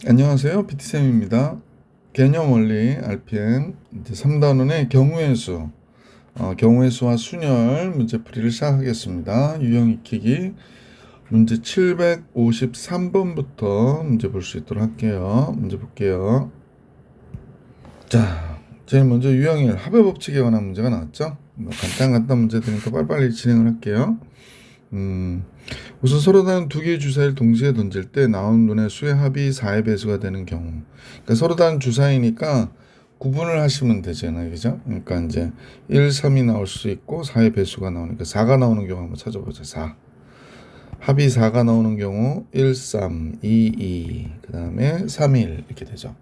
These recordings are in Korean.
안녕하세요. PT쌤입니다. 개념 원리 RPM 이제 3단원의 경우의 수, 경우의 수와 순열 문제풀이를 시작하겠습니다. 유형 익히기 문제 753번부터 문제 볼 수 있도록 할게요. 문제 볼게요. 자, 제일 먼저 유형 1 합의 법칙에 관한 문제가 나왔죠. 간단 문제들이니까 빨리빨리 진행을 할게요. 우선 서로 다른 두 개의 주사위를 동시에 던질 때 나온 눈의 수의 합이 4의 배수가 되는 경우. 그러니까 서로 다른 주사위니까 구분을 하시면 되잖아요. 그죠? 그러니까 이제 1, 3이 나올 수 있고 4의 배수가 나오니까 4가 나오는 경우 한번 찾아보자. 4. 합이 4가 나오는 경우 1, 3, 2, 2, 그 다음에 3, 1 이렇게 되죠.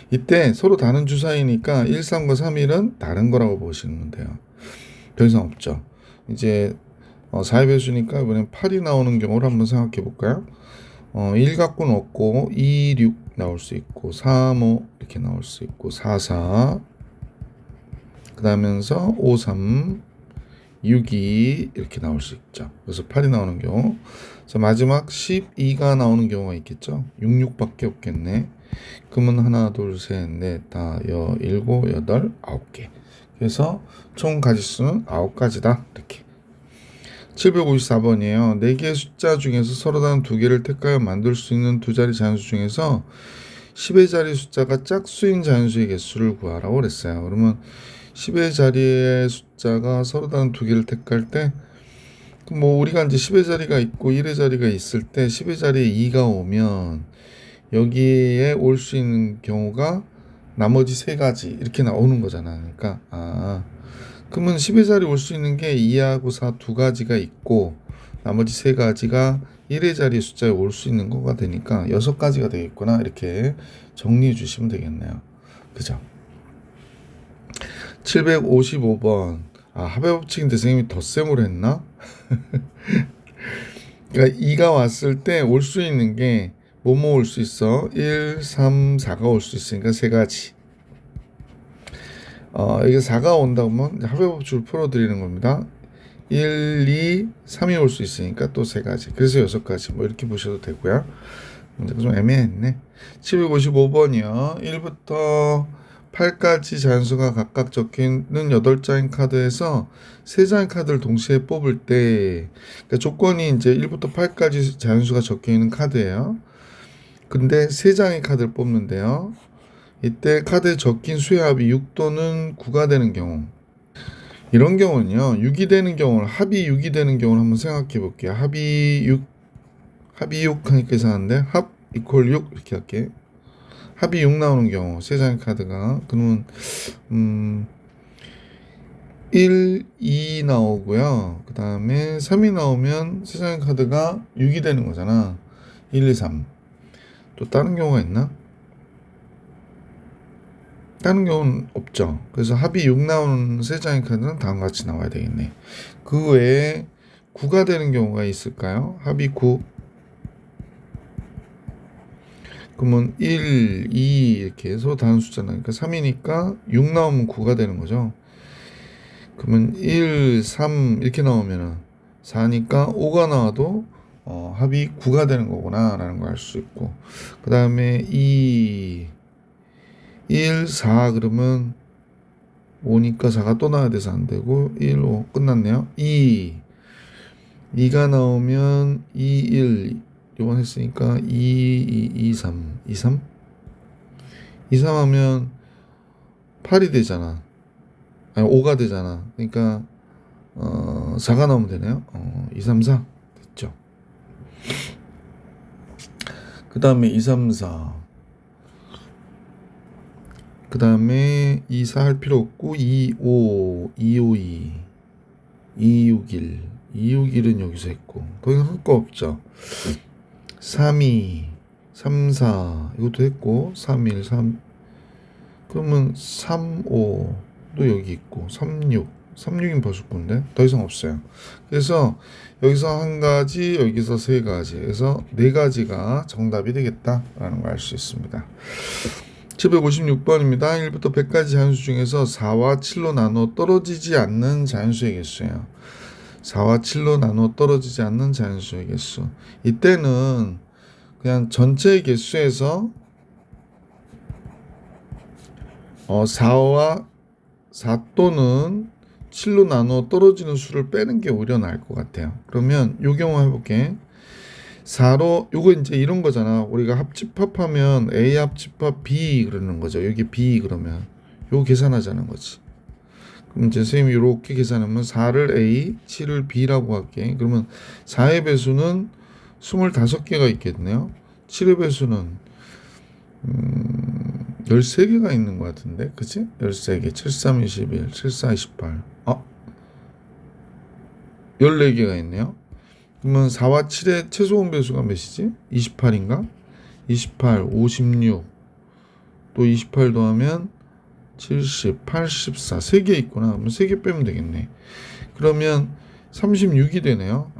이때 서로 다른 주사위니까 1, 3과 3, 1은 다른 거라고 보시면 돼요. 더 이상 없죠. 이제 4의 배수니까 이번엔 8이 나오는 경우를 한번 생각해 볼까요? 1 갖고는 없고 2, 6 나올 수 있고 3, 5 이렇게 나올 수 있고 4, 4 그 다음에서 5, 3 6, 2 이렇게 나올 수 있죠. 그래서 8이 나오는 경우. 그래서 마지막 12가 나오는 경우가 있겠죠. 6, 6밖에 없겠네. 그러면 하나, 둘, 셋, 넷, 다, 일곱, 여덟, 9개. 그래서 총 가지수는 9가지다. 이렇게. 754번이에요. 4개의 숫자 중에서 서로 다른 2개를 택하여 만들 수 있는 두 자리 자연수 중에서 10의 자리 숫자가 짝수인 자연수의 개수를 구하라고 그랬어요. 그러면 10의 자리의 숫자가 서로 다른 2개를 택할 때 뭐 우리가 이제 10의 자리가 있고 1의 자리가 있을 때 10의 자리에 2가 오면 여기에 올 수 있는 경우가 나머지 3가지 이렇게 나오는 거잖아. 그러니까 그러면 10의 자리 올 수 있는 게 2하고 4 2가지가 있고 나머지 3가지가 1의 자리 숫자에 올 수 있는 거가 되니까 6가지가 되겠구나. 이렇게 정리해 주시면 되겠네요. 그죠? 755번. 합의 법칙인데 선생님이 덧셈으로 했나? 그러니까 2가 왔을 때 올 수 있는 게 뭐뭐 올 수 있어? 1, 3, 4가 올 수 있으니까 3가지. 이게 4가 온다면 합의 법칙을 풀어드리는 겁니다. 1, 2, 3이 올 수 있으니까 또 3가지. 그래서 6가지. 뭐 이렇게 보셔도 되고요. 문제가 좀 애매했네. 755번이요. 1부터 8까지 자연수가 각각 적혀있는 8장의 카드에서 3장의 카드를 동시에 뽑을 때, 그러니까 조건이 이제 1부터 8까지 자연수가 적혀있는 카드예요. 근데 3장의 카드를 뽑는데요. 이때 카드에 적힌 수의 합이 6 또는 9가 되는 경우. 이런 경우는요. 6이 되는 경우를 합이 6이 되는 경우를 한번 생각해 볼게요. 합이 6 하니까 이상한데 합 이퀄 6 이렇게 할게. 합이 6 나오는 경우 3장의 카드가 그러면 1, 2 나오고요. 그 다음에 3이 나오면 3장의 카드가 6이 되는 거잖아. 1, 2, 3. 또 다른 경우가 있나? 다른 경우는 없죠. 그래서 합이 6 나오는 3장의 카드는 다음과 같이 나와야 되겠네. 그 외에 9가 되는 경우가 있을까요? 합이 9. 그러면 1, 2 이렇게 해서 다른 숫자는 그러니까 3이니까 6 나오면 9가 되는 거죠. 그러면 1, 3 이렇게 나오면은 4니까 5가 나와도 합이 9가 되는 거구나 라는 걸 알 수 있고, 그 다음에 2, 1, 4 그러면 5니까 4가 또 나와야 돼서 안 되고 1, 5 끝났네요. 2가 나오면 2, 1 요번 했으니까 2, 2, 2, 3 2, 3 2, 3 하면 8이 되잖아. 아니 5가 되잖아. 그러니까 4가 나오면 되네요. 2, 3, 4 됐죠. 그 다음에 2, 3, 4 그 다음에 2, 4 할 필요 없고 2, 5 2, 5, 2 2, 6, 1 2, 6, 1은 여기서 했고 더 이상 할 거 없죠. 3, 2 3, 4 이것도 했고 3, 1 3 그러면 3, 5도 여기 있고 3, 6 3, 6인 버섯군데 더 이상 없어요. 그래서 여기서 한 가지 여기서 3가지 그래서 4가지가 정답이 되겠다라는 걸 알 수 있습니다. 756번입니다. 1부터 100까지 자연수 중에서 4와 7로 나눠 떨어지지 않는 자연수의 개수예요. 4와 7로 나눠 떨어지지 않는 자연수의 개수. 이때는 그냥 전체의 개수에서 4와 4 또는 7로 나눠 떨어지는 수를 빼는 게 오히려 나을 것 같아요. 그러면 요 경우 해볼게. 4로 요거 이제 이런 거잖아. 우리가 합집합하면 A 합집합 B 그러는 거죠. 여기 B 그러면 요거 계산하자는 거지. 그럼 이제 선생님이 이렇게 계산하면 4를 A, 7을 B라고 할게. 그러면 4의 배수는 25개가 있겠네요. 7의 배수는 13개가 있는 것 같은데, 그치? 13개, 7, 3, 21, 7, 4, 28. 14개가 있네요. 그러면 4와 7의 최소원 배수가 몇이지? 28인가? 28, 56, 또 28 더하면 70, 84, 3개 있구나. 그러면 3개 빼면 되겠네. 그러면 36이 되네요.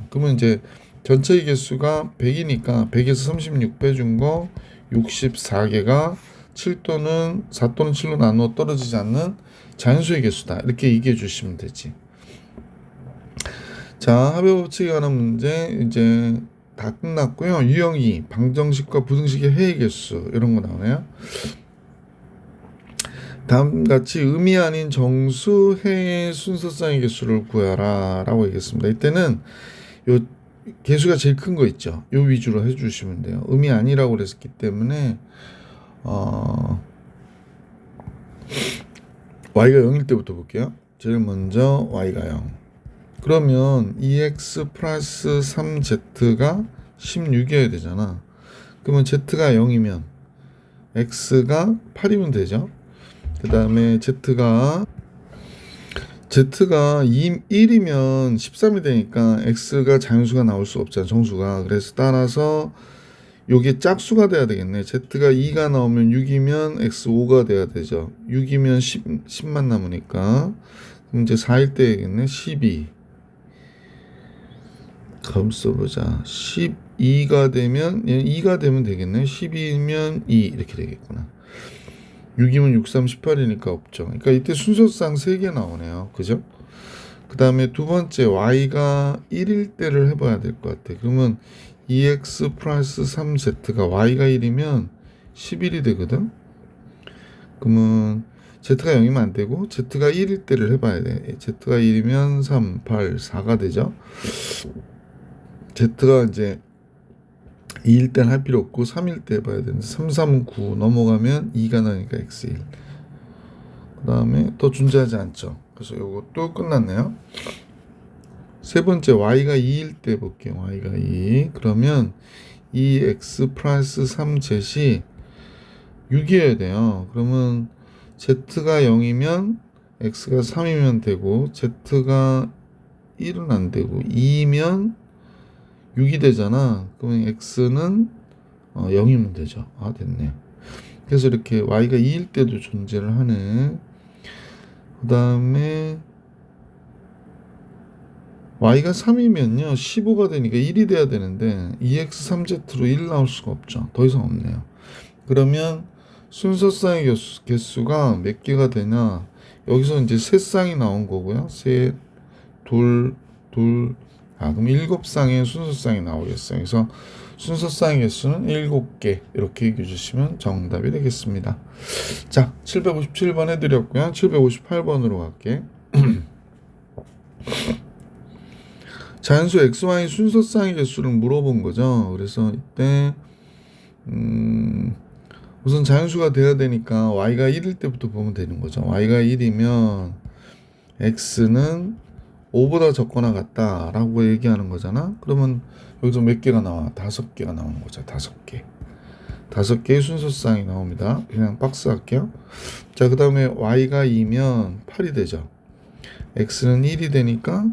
그러면 이제 전체의 개수가 100이니까 100에서 36 빼준 거 64개가 7 또는 4 또는 7로 나누어 떨어지지 않는 자연수의 개수다. 이렇게 얘기해 주시면 되지. 자, 합의 법칙에 관한 문제 이제 다 끝났고요. 유형이 방정식과 부등식의 해의 개수 이런 거 나오네요. 다음같이 의미 아닌 정수 해의 순서쌍의 개수를 구하라 라고 얘기했습니다. 이때는 요 개수가 제일 큰 거 있죠. 요 위주로 해주시면 돼요. 의미 아니라고 그랬기 때문에 y가 0일 때부터 볼게요. 제일 먼저 y가 0. 그러면 2x 플러스 3z가 16이어야 되잖아. 그러면 z가 0이면 x가 8이면 되죠. 그 다음에 z가 1이면 13이 되니까 x가 자연수가 나올 수 없잖아, 정수가. 그래서 따라서 요게 짝수가 돼야 되겠네. z가 2가 나오면 6이면 x 5가 돼야 되죠. 6이면 10만 남으니까. 그럼 이제 4일 때겠네. 12. 그럼 써보자. 12가 되면 2가 되면 되겠네. 12면 2 이렇게 되겠구나. 6이면 6, 3, 18이니까 없죠. 그러니까 이때 순서상 3개 나오네요. 그죠? 그 다음에 두 번째 y가 1일 때를 해봐야 될 것 같아. 그러면 2x 플러스 3z가 y가 1이면 11이 되거든. 그러면 z가 0이면 안 되고 z가 1일 때를 해봐야 돼. z가 1이면 3, 8, 4가 되죠. z가 이제 2일 때는 할 필요 없고 3일 때 해봐야 되는데 3, 3, 9 넘어가면 2가 나니까 x1. 그 다음에 더 존재하지 않죠. 그래서 요것도 끝났네요. 세 번째 y가 2일 때 볼게요. y가 2. 그러면 2x 플러스 3z이 6이어야 돼요. 그러면 z가 0이면 x가 3이면 되고 z가 1은 안 되고 2면 6이 되잖아. 그러면 x는 0이면 되죠. 됐네. 그래서 이렇게 y가 2일 때도 존재를 하네. 그 다음에 y가 3이면요 15가 되니까 1이 돼야 되는데 2x3z로 1 나올 수가 없죠. 더 이상 없네요. 그러면 순서쌍의 개수가 몇 개가 되냐? 여기서 이제 세 쌍이 나온 거고요. 셋, 둘, 그럼 7쌍의 순서쌍이 나오겠어요. 그래서 순서쌍의 개수는 7개 이렇게 얘기해 주시면 정답이 되겠습니다. 자, 757번 해드렸고요. 758번으로 갈게. 자연수 xy 순서쌍의 개수를 물어본 거죠. 그래서 이때 우선 자연수가 돼야 되니까 y가 1일 때부터 보면 되는 거죠. y가 1이면 x는 5보다 적거나 같다라고 얘기하는 거잖아. 그러면 여기서 몇 개가 나와? 5개가 나오는 거죠. 5개. 5개의 순서쌍이 나옵니다. 그냥 박스 할게요. 자, 그 다음에 y가 2면 8이 되죠. x는 1이 되니까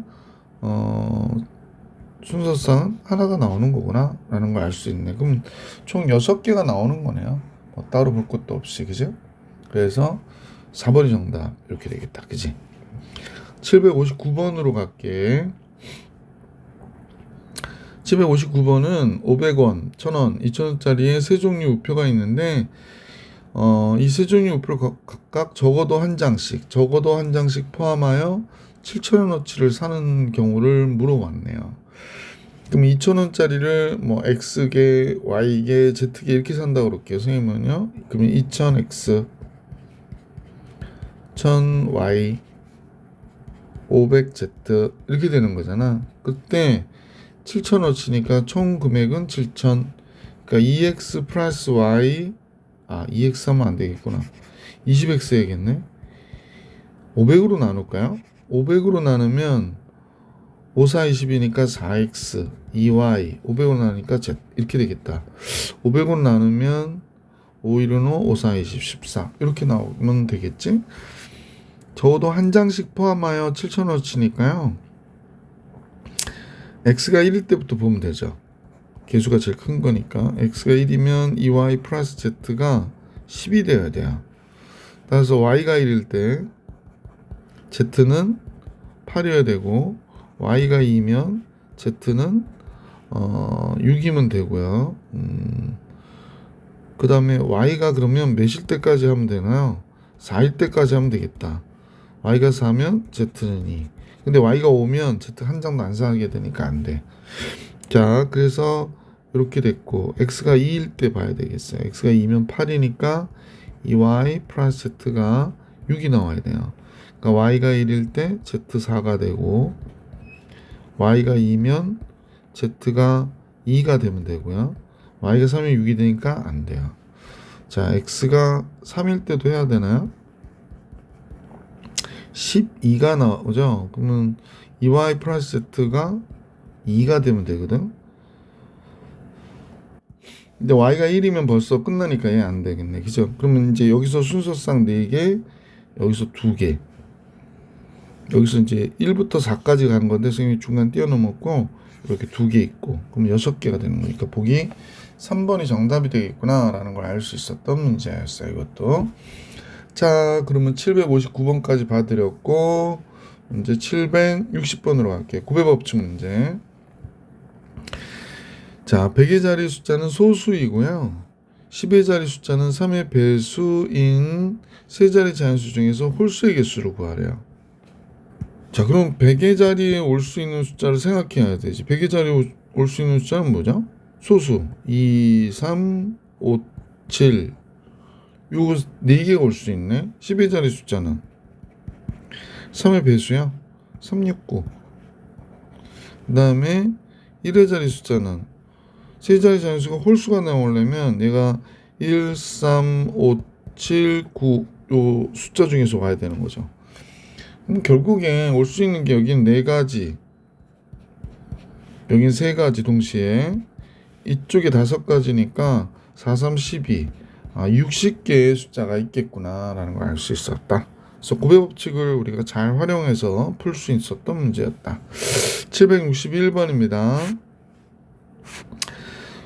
순서쌍은 하나가 나오는 거구나 라는 걸 알 수 있네. 그럼 총 6개가 나오는 거네요. 따로 볼 것도 없이, 그죠? 그래서 4번이 정답 이렇게 되겠다. 그지? 759번으로 갈게. 759번은 500원, 1000원, 2000원짜리의 세 종류 우표가 있는데 이 세 종류 우표를 각각 적어도 한 장씩 포함하여 7,000원어치를 사는 경우를 물어봤네요. 그럼 2,000원짜리를 뭐 X개, Y개, Z개 이렇게 산다고 그럴게요. 선생님은요. 그러면 2,000X 7000y 500z 이렇게 되는 거잖아. 그때 7,000원 치니까 총 금액은 7,000. 그러니까 2x 플러스 y 2x 하면 안 되겠구나. 20x 해야겠네. 500으로 나눌까요? 500으로 나누면 5, 4, 20이니까 4x, 2y, 500으로 나누니까 z 이렇게 되겠다. 500으로 나누면 5, 1은 5, 5, 4, 20, 14 이렇게 나오면 되겠지? 적어도 한 장씩 포함하여 7,000원치니까요. x가 1일 때부터 보면 되죠. 개수가 제일 큰 거니까. x가 1이면 2y 플러스 z가 10이 되어야 돼요. 따라서 y가 1일 때 z는 8이어야 되고 y가 2면 z는 6이면 되고요. 그 다음에 y가 그러면 몇일 때까지 하면 되나요? 4일 때까지 하면 되겠다. y가 4면 z는 2. 근데 y가 5면 z 한 장도 안 사게 되니까 안 돼. 자, 그래서 이렇게 됐고 x가 2일 때 봐야 되겠어요. x가 2면 8이니까 2y 플러스 z가 6이 나와야 돼요. 그러니까 y가 1일 때 z4가 되고 y가 2면 z가 2가 되면 되고요. y가 3면 6이 되니까 안 돼요. 자, x가 3일 때도 해야 되나요? 12가 나오죠. 그러면 2y 플러스 z가 2가 되면 되거든. 근데 y가 1이면 벌써 끝나니까 얘 안 되겠네. 그죠? 그러면 이제 여기서 순서상 4개, 여기서 2개. 여기서 이제 1부터 4까지 간 건데 선생님이 중간 뛰어넘었고 이렇게 2개 있고 그럼 6개가 되는 거니까 보기 3번이 정답이 되겠구나 라는 걸 알 수 있었던 문제였어요. 이것도. 자, 그러면 759번까지 봐드렸고 이제 760번으로 갈게요. 구배 법칙 문제. 자, 100의 자리 숫자는 소수이고요. 10의 자리 숫자는 3의 배수인 세 자리 자연수 중에서 홀수의 개수를 구하래요. 자, 그럼 100의 자리에 올 수 있는 숫자를 생각해야 되지. 100의 자리에 올 수 있는 숫자는 뭐죠? 소수 2, 3, 5, 7 요거 4개가 올 수 있네. 10의 자리 숫자는 3의 배수야 369. 그 다음에 1의 자리 숫자는 세 자리 자연수가 홀수가 나오려면 얘가 1, 3, 5, 7, 9 요 숫자 중에서 와야 되는 거죠. 그럼 결국에 올 수 있는 게 여긴 4가지, 여긴 3가지 동시에 이쪽에 5가지니까 4, 3, 12 60개의 숫자가 있겠구나 라는 걸 알 수 있었다. 그래서 구배 법칙을 우리가 잘 활용해서 풀 수 있었던 문제였다. 761번입니다.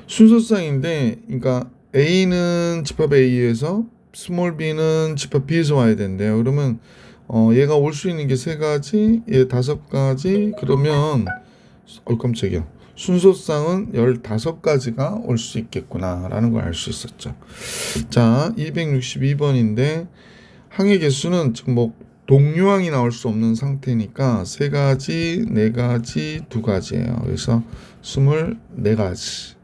순서상인데 그러니까 A는 집합 A에서 스몰 b는 집합 B에서 와야 된대요. 그러면 얘가 올 수 있는 게 3가지, 얘 5가지, 그러면 깜짝이야. 순서상은 15가지가 올 수 있겠구나 라는 걸 알 수 있었죠. 자, 262번인데 항의 개수는 지금 뭐 동류항이 나올 수 없는 상태니까 3가지, 4가지, 2가지예요. 그래서 24가지.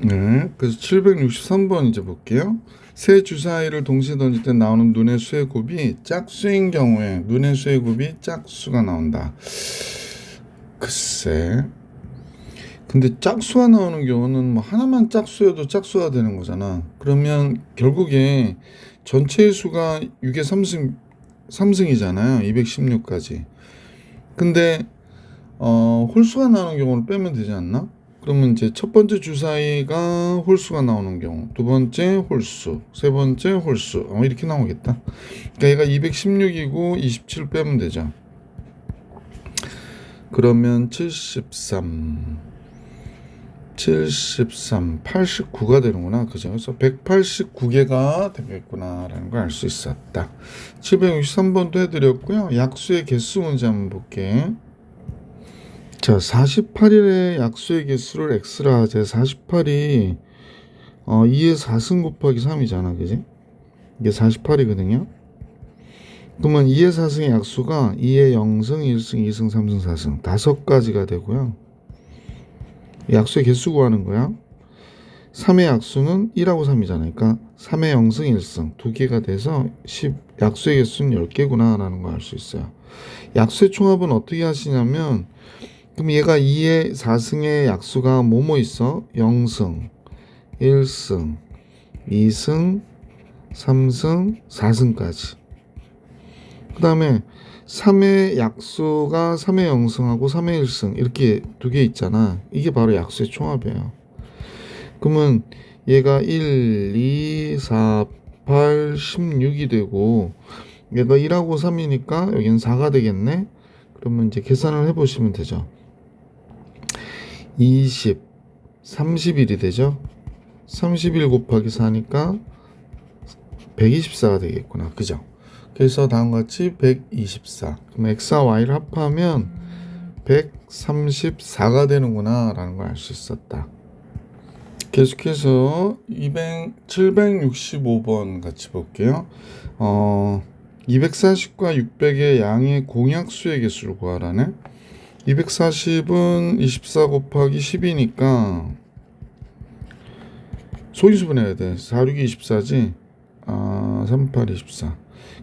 네, 그래서 763번 이제 볼게요. 세 주사위를 동시에 던질 때 나오는 눈의 수의 곱이 짝수인 경우에 눈의 수의 곱이 짝수가 나온다. 글쎄. 근데 짝수가 나오는 경우는 뭐 하나만 짝수여도 짝수가 되는 거잖아. 그러면 결국에 전체의 수가 6의 3승이잖아요. 216까지. 근데 홀수가 나오는 경우를 빼면 되지 않나? 그러면 이제 첫 번째 주사위가 홀수가 나오는 경우, 두 번째 홀수, 세 번째 홀수 이렇게 나오겠다. 그러니까 얘가 216이고 27 빼면 되죠. 그러면 73, 89가 되는구나. 그죠? 그래서 189개가 되겠구나 라는 걸 알 수 있었다. 763번도 해드렸고요. 약수의 개수 문제 한번 볼게. 자, 48일의 약수의 개수를 x라 하자. 48이 2의 4승 곱하기 3이잖아. 그지? 이게 48이거든요. 그러면 2의 4승의 약수가 2의 0승, 1승, 2승, 3승, 4승 5가지가 되고요. 약수의 개수 구하는 거야. 3의 약수는 1하고 3이잖아요. 그러니까 3의 0승 1승 두 개가 돼서 약수의 개수는 10개구나 라는 걸 알 수 있어요. 약수의 총합은 어떻게 하시냐면, 그럼 얘가 2의 4승의 약수가 뭐뭐 있어? 0승, 1승, 2승, 3승, 4승까지. 그 다음에 3의 약수가 3의 0승하고 3의 1승 이렇게 두 개 있잖아. 이게 바로 약수의 총합이에요. 그러면 얘가 1, 2, 4, 8, 16이 되고, 얘가 1하고 3이니까 여기는 4가 되겠네. 그러면 이제 계산을 해보시면 되죠. 20, 31이 되죠. 31 곱하기 4니까 124가 되겠구나. 그죠? 그래서 다음과 같이 124. 그럼 x와 y를 합하면 134가 되는구나 라는 걸 알 수 있었다. 계속해서 765번 같이 볼게요. 240과 600의 양의 공약수의 개수를 구하라네. 240은 24 곱하기 10이니까 소인수분해야 돼. 4, 6이 24지. 38, 24.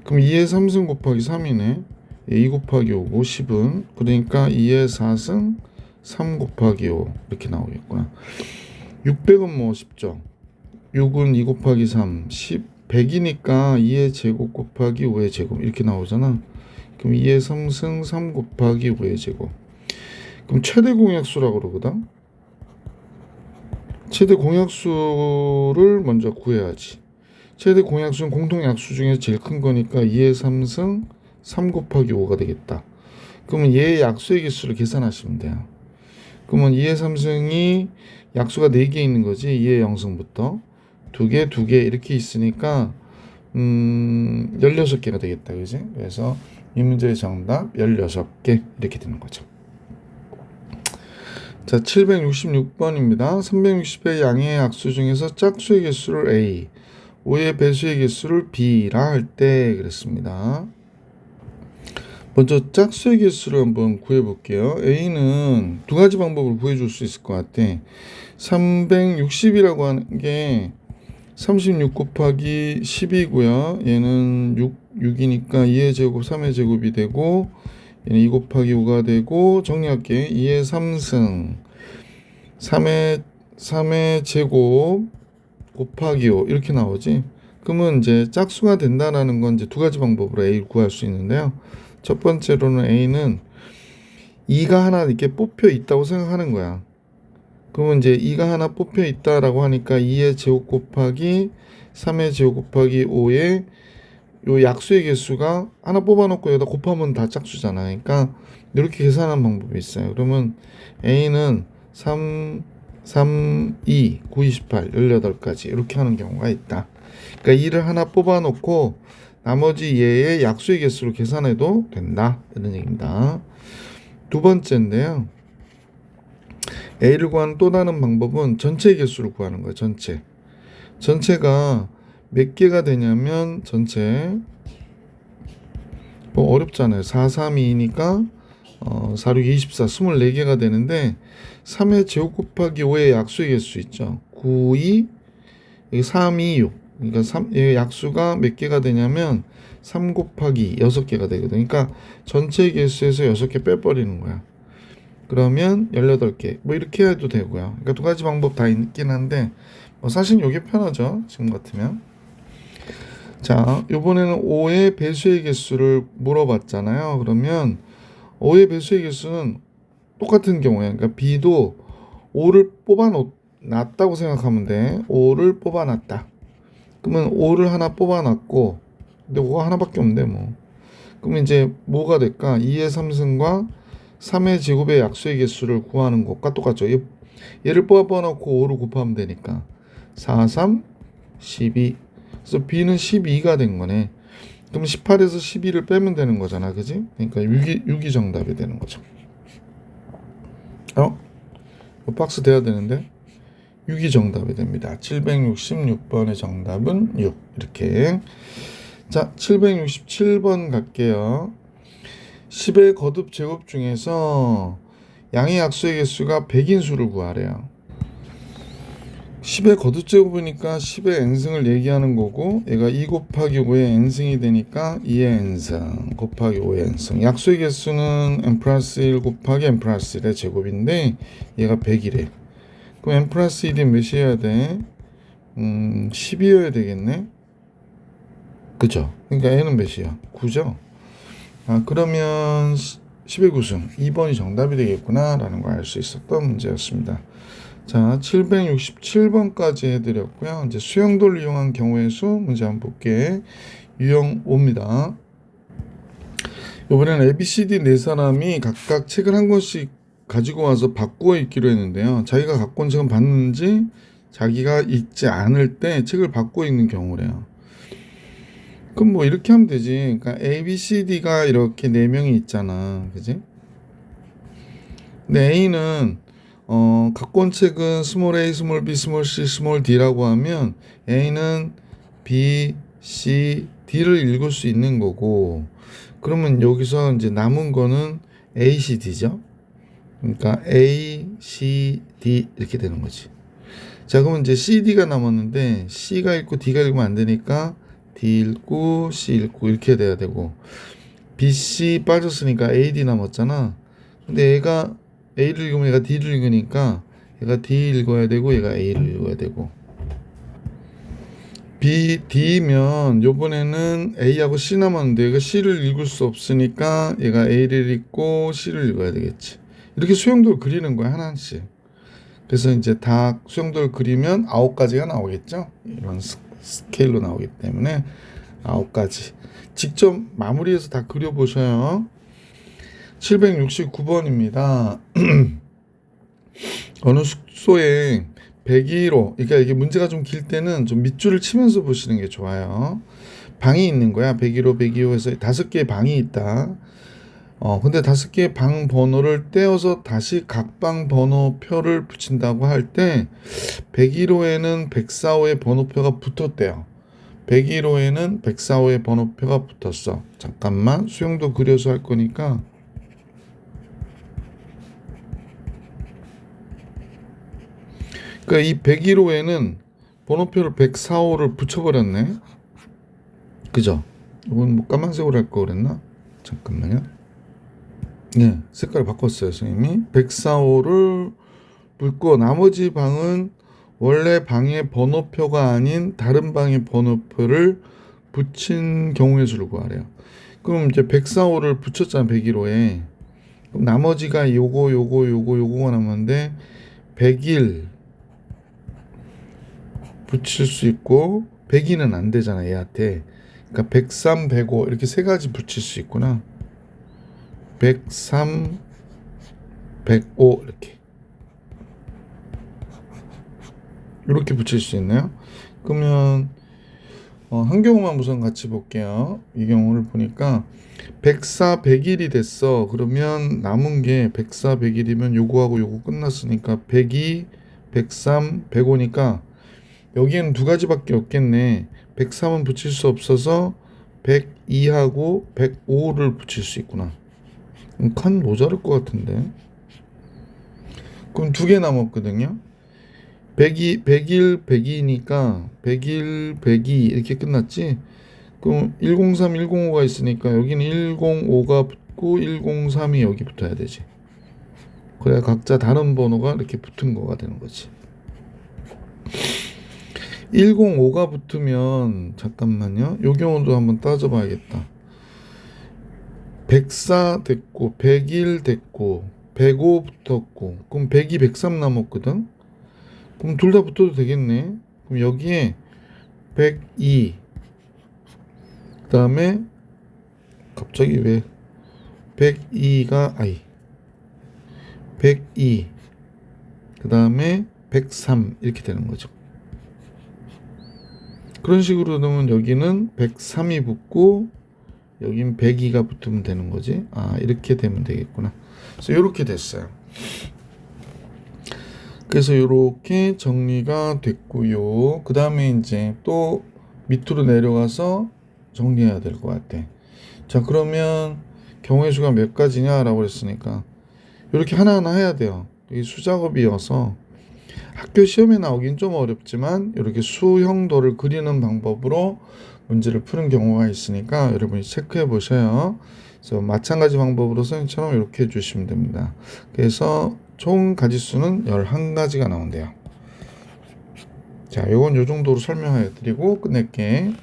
그럼 2의 3승 곱하기 3이네. 2 곱하기 5고 10은 그러니까 2의 4승 3 곱하기 5 이렇게 나오겠구나. 600은 뭐 쉽죠. 6은 2 곱하기 3, 10, 100이니까 2의 제곱 곱하기 5의 제곱 이렇게 나오잖아. 그럼 2의 3승 3 곱하기 5의 제곱. 그럼 최대 공약수라고 그러거든. 최대 공약수를 먼저 구해야지. 최대 공약수는 공통약수 중에 제일 큰 거니까 2의 3승 3 곱하기 5가 되겠다. 그러면 얘의 약수의 개수를 계산하시면 돼요. 그러면 2의 3승이 약수가 4개 있는 거지. 2의 0승부터 2개, 2개 이렇게 있으니까 16개가 되겠다. 그지? 그래서 이 문제의 정답 16개 이렇게 되는 거죠. 자, 766번입니다. 360의 양의 약수 중에서 짝수의 개수를 A, 5의 배수의 개수를 B라 할 때 그랬습니다. 먼저 짝수의 개수를 한번 구해볼게요. A는 두 가지 방법으로 구해줄 수 있을 것 같아. 360이라고 하는 게 36 곱하기 10이고요. 얘는 6이니까 2의 제곱, 3의 제곱이 되고, 얘는 2 곱하기 5가 되고, 정리할게. 2의 3승, 3의 제곱 곱하기 5 이렇게 나오지. 그러면 이제 짝수가 된다라는 건 이제 두 가지 방법으로 A를 구할 수 있는데요. 첫 번째로는 A는 2가 하나 이렇게 뽑혀 있다고 생각하는 거야. 그러면 이제 2가 하나 뽑혀 있다라고 하니까 2의 제곱 곱하기 3의 제곱 곱하기 5의 요 약수의 개수가 하나 뽑아놓고 여기다 곱하면 다 짝수잖아. 그러니까 이렇게 계산하는 방법이 있어요. 그러면 A는 3, 2, 9, 28, 18까지 이렇게 하는 경우가 있다. 그러니까 2를 하나 뽑아놓고 나머지 얘의 약수의 개수로 계산해도 된다. 이런 얘기입니다. 두 번째인데요. A를 구하는 또 다른 방법은 전체 개수를 구하는 거예요. 전체가 몇 개가 되냐면 전체 뭐 어렵잖아요. 4, 3, 2니까 4, 6, 24, 24개가 되는데 3의 제곱 곱하기 5의 약수의 개수 있죠. 9, 2, 3, 2, 6. 그러니까 약수가 몇 개가 되냐면 3 곱하기 6개가 되거든. 그러니까 전체 개수에서 6개 빼버리는 거야. 그러면 18개. 뭐 이렇게 해도 되고요. 그러니까 두 가지 방법 다 있긴 한데 뭐 사실 이게 편하죠. 지금 같으면. 자, 이번에는 5의 배수의 개수를 물어봤잖아요. 그러면 5의 배수의 개수는 똑같은 경우에 그러니까 B도 5를 뽑아놨다고 생각하면 돼. 5를 뽑아놨다. 그러면 5를 하나 뽑아놨고 근데 5가 하나밖에 없는데 뭐. 그러면 이제 뭐가 될까? 2의 3승과 3의 제곱의 약수의 개수를 구하는 것과 똑같죠. 얘를 뽑아놓고 5를 곱하면 되니까 4, 3, 12. 그래서 B는 12가 된 거네. 그럼 18에서 12를 빼면 되는 거잖아. 그지? 그러니까 6이 정답이 되는 거죠. 박스 돼야 되는데 6이 정답이 됩니다. 766번의 정답은 6. 이렇게. 자, 767번 갈게요. 10의 거듭 제곱 중에서 양의 약수의 개수가 100인 수를 구하래요. 10의 거듭제곱이니까 10의 n승을 얘기하는 거고, 얘가 2 곱하기 5의 n승이 되니까 2의 n승 곱하기 5의 n승. 약수의 개수는 n 플러스 1 곱하기 n 플러스 1의 제곱인데 얘가 100이래. 그럼 n 플러스 1이 몇이어야 돼? 10이어야 되겠네. 그죠? 그러니까 n은 몇이야? 9죠? 그러면 10의 9승 2번이 정답이 되겠구나 라는 걸 알 수 있었던 문제였습니다. 자, 767번까지 해드렸고요. 이제 수영도를 이용한 경우의 수 문제 한번 볼게. 유형 5입니다. 이번에는 ABCD 네 사람이 각각 책을 한 권씩 가지고 와서 바꾸어 읽기로 했는데요. 자기가 갖고 온 책은 봤는지 자기가 읽지 않을 때 책을 바꾸어 읽는 경우래요. 그럼 뭐 이렇게 하면 되지. 그러니까 ABCD가 이렇게 네 명이 있잖아. 그지? 근데 A는 갖고 온 책은 스몰 a, 스몰 b, 스몰 c, 스몰 d라고 하면 A는 B, C, D를 읽을 수 있는 거고, 그러면 여기서 이제 남은 거는 A, C, D죠. 그러니까 A, C, D 이렇게 되는 거지. 자, 그러면 이제 C, D가 남았는데 C가 읽고 D가 읽으면 안 되니까 D 읽고 C 읽고 이렇게 돼야 되고, B, C 빠졌으니까 A, D 남았잖아. 근데 얘가 A를 읽으면 얘가 D를 읽으니까 얘가 D 읽어야 되고 얘가 A를 읽어야 되고, B, D면 요번에는 A하고 C 남았는데 얘가 C를 읽을 수 없으니까 얘가 A를 읽고 C를 읽어야 되겠지. 이렇게 수영도를 그리는 거야, 하나씩. 그래서 이제 다 수영도를 그리면 9가지가 나오겠죠. 이런 스케일로 나오기 때문에 9가지. 직접 마무리해서 다 그려보셔요. 769번입니다. 어느 숙소에 102로, 그러니까 이게 문제가 좀 길 때는 좀 밑줄을 치면서 보시는 게 좋아요. 방이 있는 거야. 102로, 102호에서 5개의 방이 있다. 근데 5개의 방 번호를 떼어서 다시 각 방 번호표를 붙인다고 할 때 101호에는 104호의 번호표가 붙었대요. 101호에는 104호의 번호표가 붙었어. 잠깐만, 수영도 그려서 할 거니까. 그러니까 이 101호에는 번호표를 104호를 붙여버렸네. 그죠? 이건 뭐 까만색으로 할 거 그랬나? 잠깐만요. 네, 색깔을 바꿨어요, 선생님이. 104호를 붙고 나머지 방은 원래 방의 번호표가 아닌 다른 방의 번호표를 붙인 경우의 수를 구하래요. 그럼 이제 104호를 붙였잖아, 101호에. 그럼 나머지가 요거가 남았는데 101 붙일 수 있고 102는 안 되잖아, 얘한테. 그러니까 103, 105 이렇게 세 가지 붙일 수 있구나. 103, 105 이렇게 붙일 수 있나요? 그러면 한 경우만 우선 같이 볼게요. 이 경우를 보니까 104, 101이 됐어. 그러면 남은 게 104, 101이면 요거하고 요거 끝났으니까 102, 103, 105니까 여기에는 두 가지밖에 없겠네. 103은 붙일 수 없어서 102하고 105를 붙일 수 있구나. 칸 모자랄 것 같은데. 그럼 두 개 남았거든요. 102, 101, 102니까 101, 102 이렇게 끝났지. 그럼 103, 105가 있으니까 여기는 105가 붙고 103이 여기 붙어야 되지. 그래야 각자 다른 번호가 이렇게 붙은 거가 되는 거지. 105가 붙으면 잠깐만요. 요 경우도 한번 따져봐야겠다. 104 됐고 101 됐고 105 붙었고 그럼 102, 103 남았거든. 그럼 둘 다 붙어도 되겠네. 그럼 여기에 102 그 다음에 갑자기 왜 102가 102 그 다음에 103 이렇게 되는 거죠. 그런 식으로 넣으면 여기는 103이 붙고 여긴 102가 붙으면 되는 거지. 이렇게 되면 되겠구나. 그래서 이렇게 됐어요. 그래서 이렇게 정리가 됐고요. 그 다음에 이제 또 밑으로 내려가서 정리해야 될 것 같아. 자, 그러면 경우의 수가 몇 가지냐라고 했으니까 이렇게 하나하나 해야 돼요. 이 수작업이어서 학교 시험에 나오긴 좀 어렵지만 이렇게 수형도를 그리는 방법으로 문제를 푸는 경우가 있으니까 여러분이 체크해 보셔요. 그래서 마찬가지 방법으로 선생님처럼 이렇게 해주시면 됩니다. 그래서 총 가지수는 11가지가 나온대요. 자, 요건 요 정도로 설명해 드리고 끝낼게.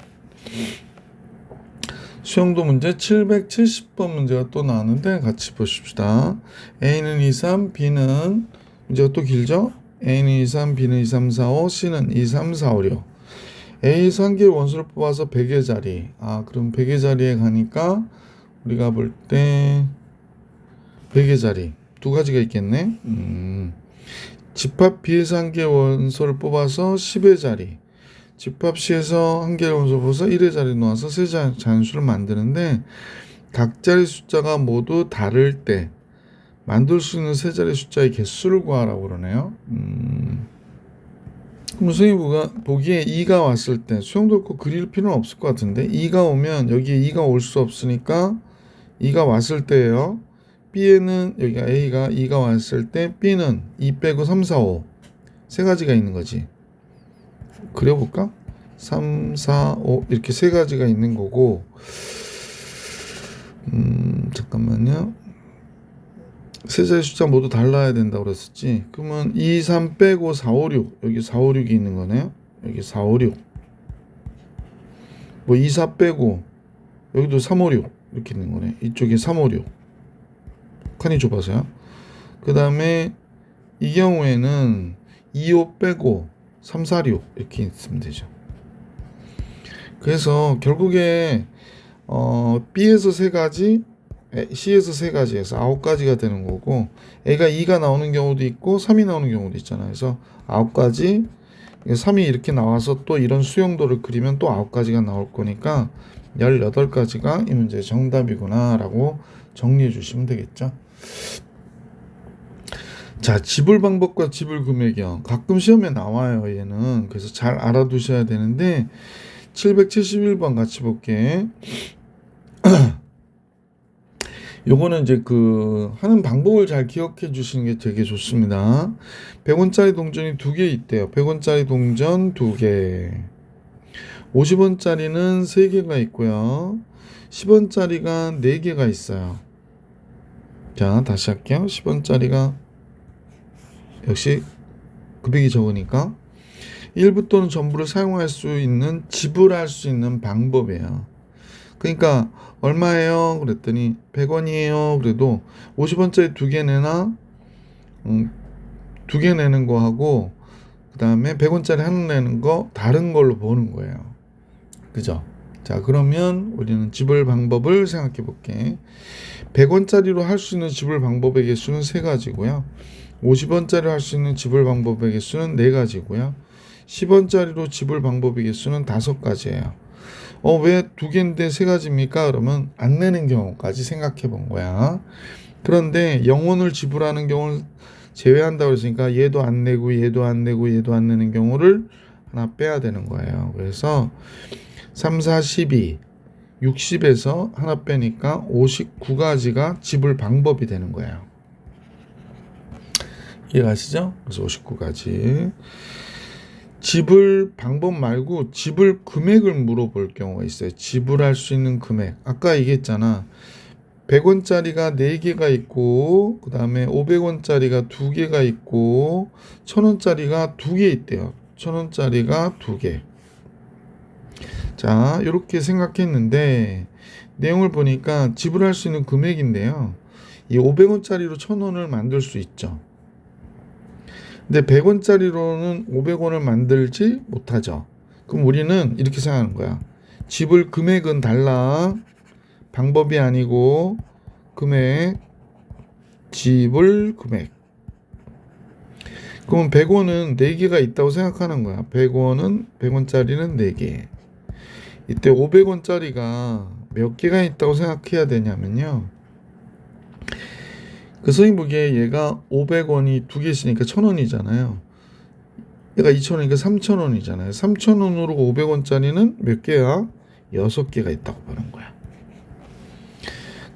수영도 문제 770번 문제가 또 나왔는데 같이 보십시다. A는 2, 3, B는 문제가 또 길죠? A는 2, 3, B는 2, 3, 4, 5, C는 2, 3, 4, 5, 6. A에서 한 개의 원수를 뽑아서 100의 자리. 그럼 100의 자리에 가니까 우리가 볼 때 100의 자리 두 가지가 있겠네. 집합 B에서 한 개의 원소를 뽑아서 10의 자리, 집합 C에서 한 개의 원소를 뽑아서 1의 자리 놓아서 세 자연수를 만드는데 각 자리 숫자가 모두 다를 때 만들 수 있는 세 자리 숫자의 개수를 구하라고 그러네요. 그럼 선생님이 보기에 2가 왔을 때 수영도 없고 그릴 필요는 없을 것 같은데 2가 오면 여기에 2가 올 수 없으니까 2가 왔을 때예요. B에는 여기가 A가 2가 왔을 때 B는 2 빼고 3, 4, 5 세 가지가 있는 거지. 그려볼까? 3, 4, 5 이렇게 세 가지가 있는 거고 잠깐만요. 세 자리 숫자 모두 달라야 된다고 그랬었지. 그러면 2, 3 빼고 4, 5, 6 여기 4, 5, 6이 있는 거네요. 여기 4, 5, 6 뭐 2, 4 빼고 여기도 3, 5, 6 이렇게 있는 거네. 이쪽에 3, 5, 6 칸이 좁아서요. 그 다음에 이 경우에는 2, 5 빼고 3, 4, 6 이렇게 있으면 되죠. 그래서 결국에 B에서 세 가지, C에서 세 가지에서 9가지가 되는 거고 A가 2가 나오는 경우도 있고 3이 나오는 경우도 있잖아요. 그래서 9가지, 3이 이렇게 나와서 또 이런 수용도를 그리면 또 9가지가 나올 거니까 18가지가 이 문제의 정답이구나 라고 정리해 주시면 되겠죠. 자, 지불 방법과 지불 금액이요. 가끔 시험에 나와요, 얘는. 그래서 잘 알아두셔야 되는데 771번 같이 볼게. 요거는 이제 하는 방법을 잘 기억해 주시는 게 되게 좋습니다. 100원짜리 동전이 2개 있대요. 100원짜리 동전 2개. 50원짜리는 3개가 있고요. 10원짜리가 4개가 있어요. 자, 다시 할게요. 10원짜리가 역시 금액이 적으니까 일부 또는 전부를 사용할 수 있는 지불할 수 있는 방법이에요. 그러니까 얼마예요? 그랬더니 100원이에요. 그래도 50원짜리 2개 내나 2개 내는 거 하고 그 다음에 100원짜리 하나 내는 거 다른 걸로 보는 거예요. 그죠? 자, 그러면 우리는 지불 방법을 생각해 볼게. 100원짜리로 할 수 있는 지불 방법의 개수는 3가지고요. 50원짜리로 할 수 있는 지불 방법의 개수는 4가지고요. 10원짜리로 지불 방법의 개수는 5가지예요. 왜 2개인데 3가지입니까? 그러면 안 내는 경우까지 생각해 본 거야. 그런데 0원을 지불하는 경우를 제외한다고 했으니까 얘도 안 내고 얘도 안 내고 얘도 안 내는 경우를 하나 빼야 되는 거예요. 그래서 3, 4, 12, 60에서 하나 빼니까 59가지가 지불 방법이 되는 거예요. 이해가시죠? 그래서 59가지. 지불 방법 말고 지불 금액을 물어볼 경우가 있어요. 지불할 수 있는 금액. 아까 얘기했잖아. 100원짜리가 4개가 있고 그 다음에 500원짜리가 2개가 있고 1000원짜리가 2개 있대요. 1000원짜리가 2개. 자, 이렇게 생각했는데 내용을 보니까 지불할 수 있는 금액인데요. 이 500원짜리로 1000원을 만들 수 있죠. 근데 100원짜리로는 500원을 만들지 못하죠. 그럼 우리는 이렇게 생각하는 거야. 지불 금액은 달라. 방법이 아니고 금액, 지불 금액. 그러면 100원은 4개가 있다고 생각하는 거야. 100원짜리는 4개. 이때 500원짜리가 몇 개가 있다고 생각해야 되냐면요. 선생님 보기에 얘가 500원이 2개 있으니까 1000원이잖아요. 얘가 2000원이니까 3000원이잖아요. 3000원으로 500원짜리는 몇 개야? 6개가 있다고 보는 거야.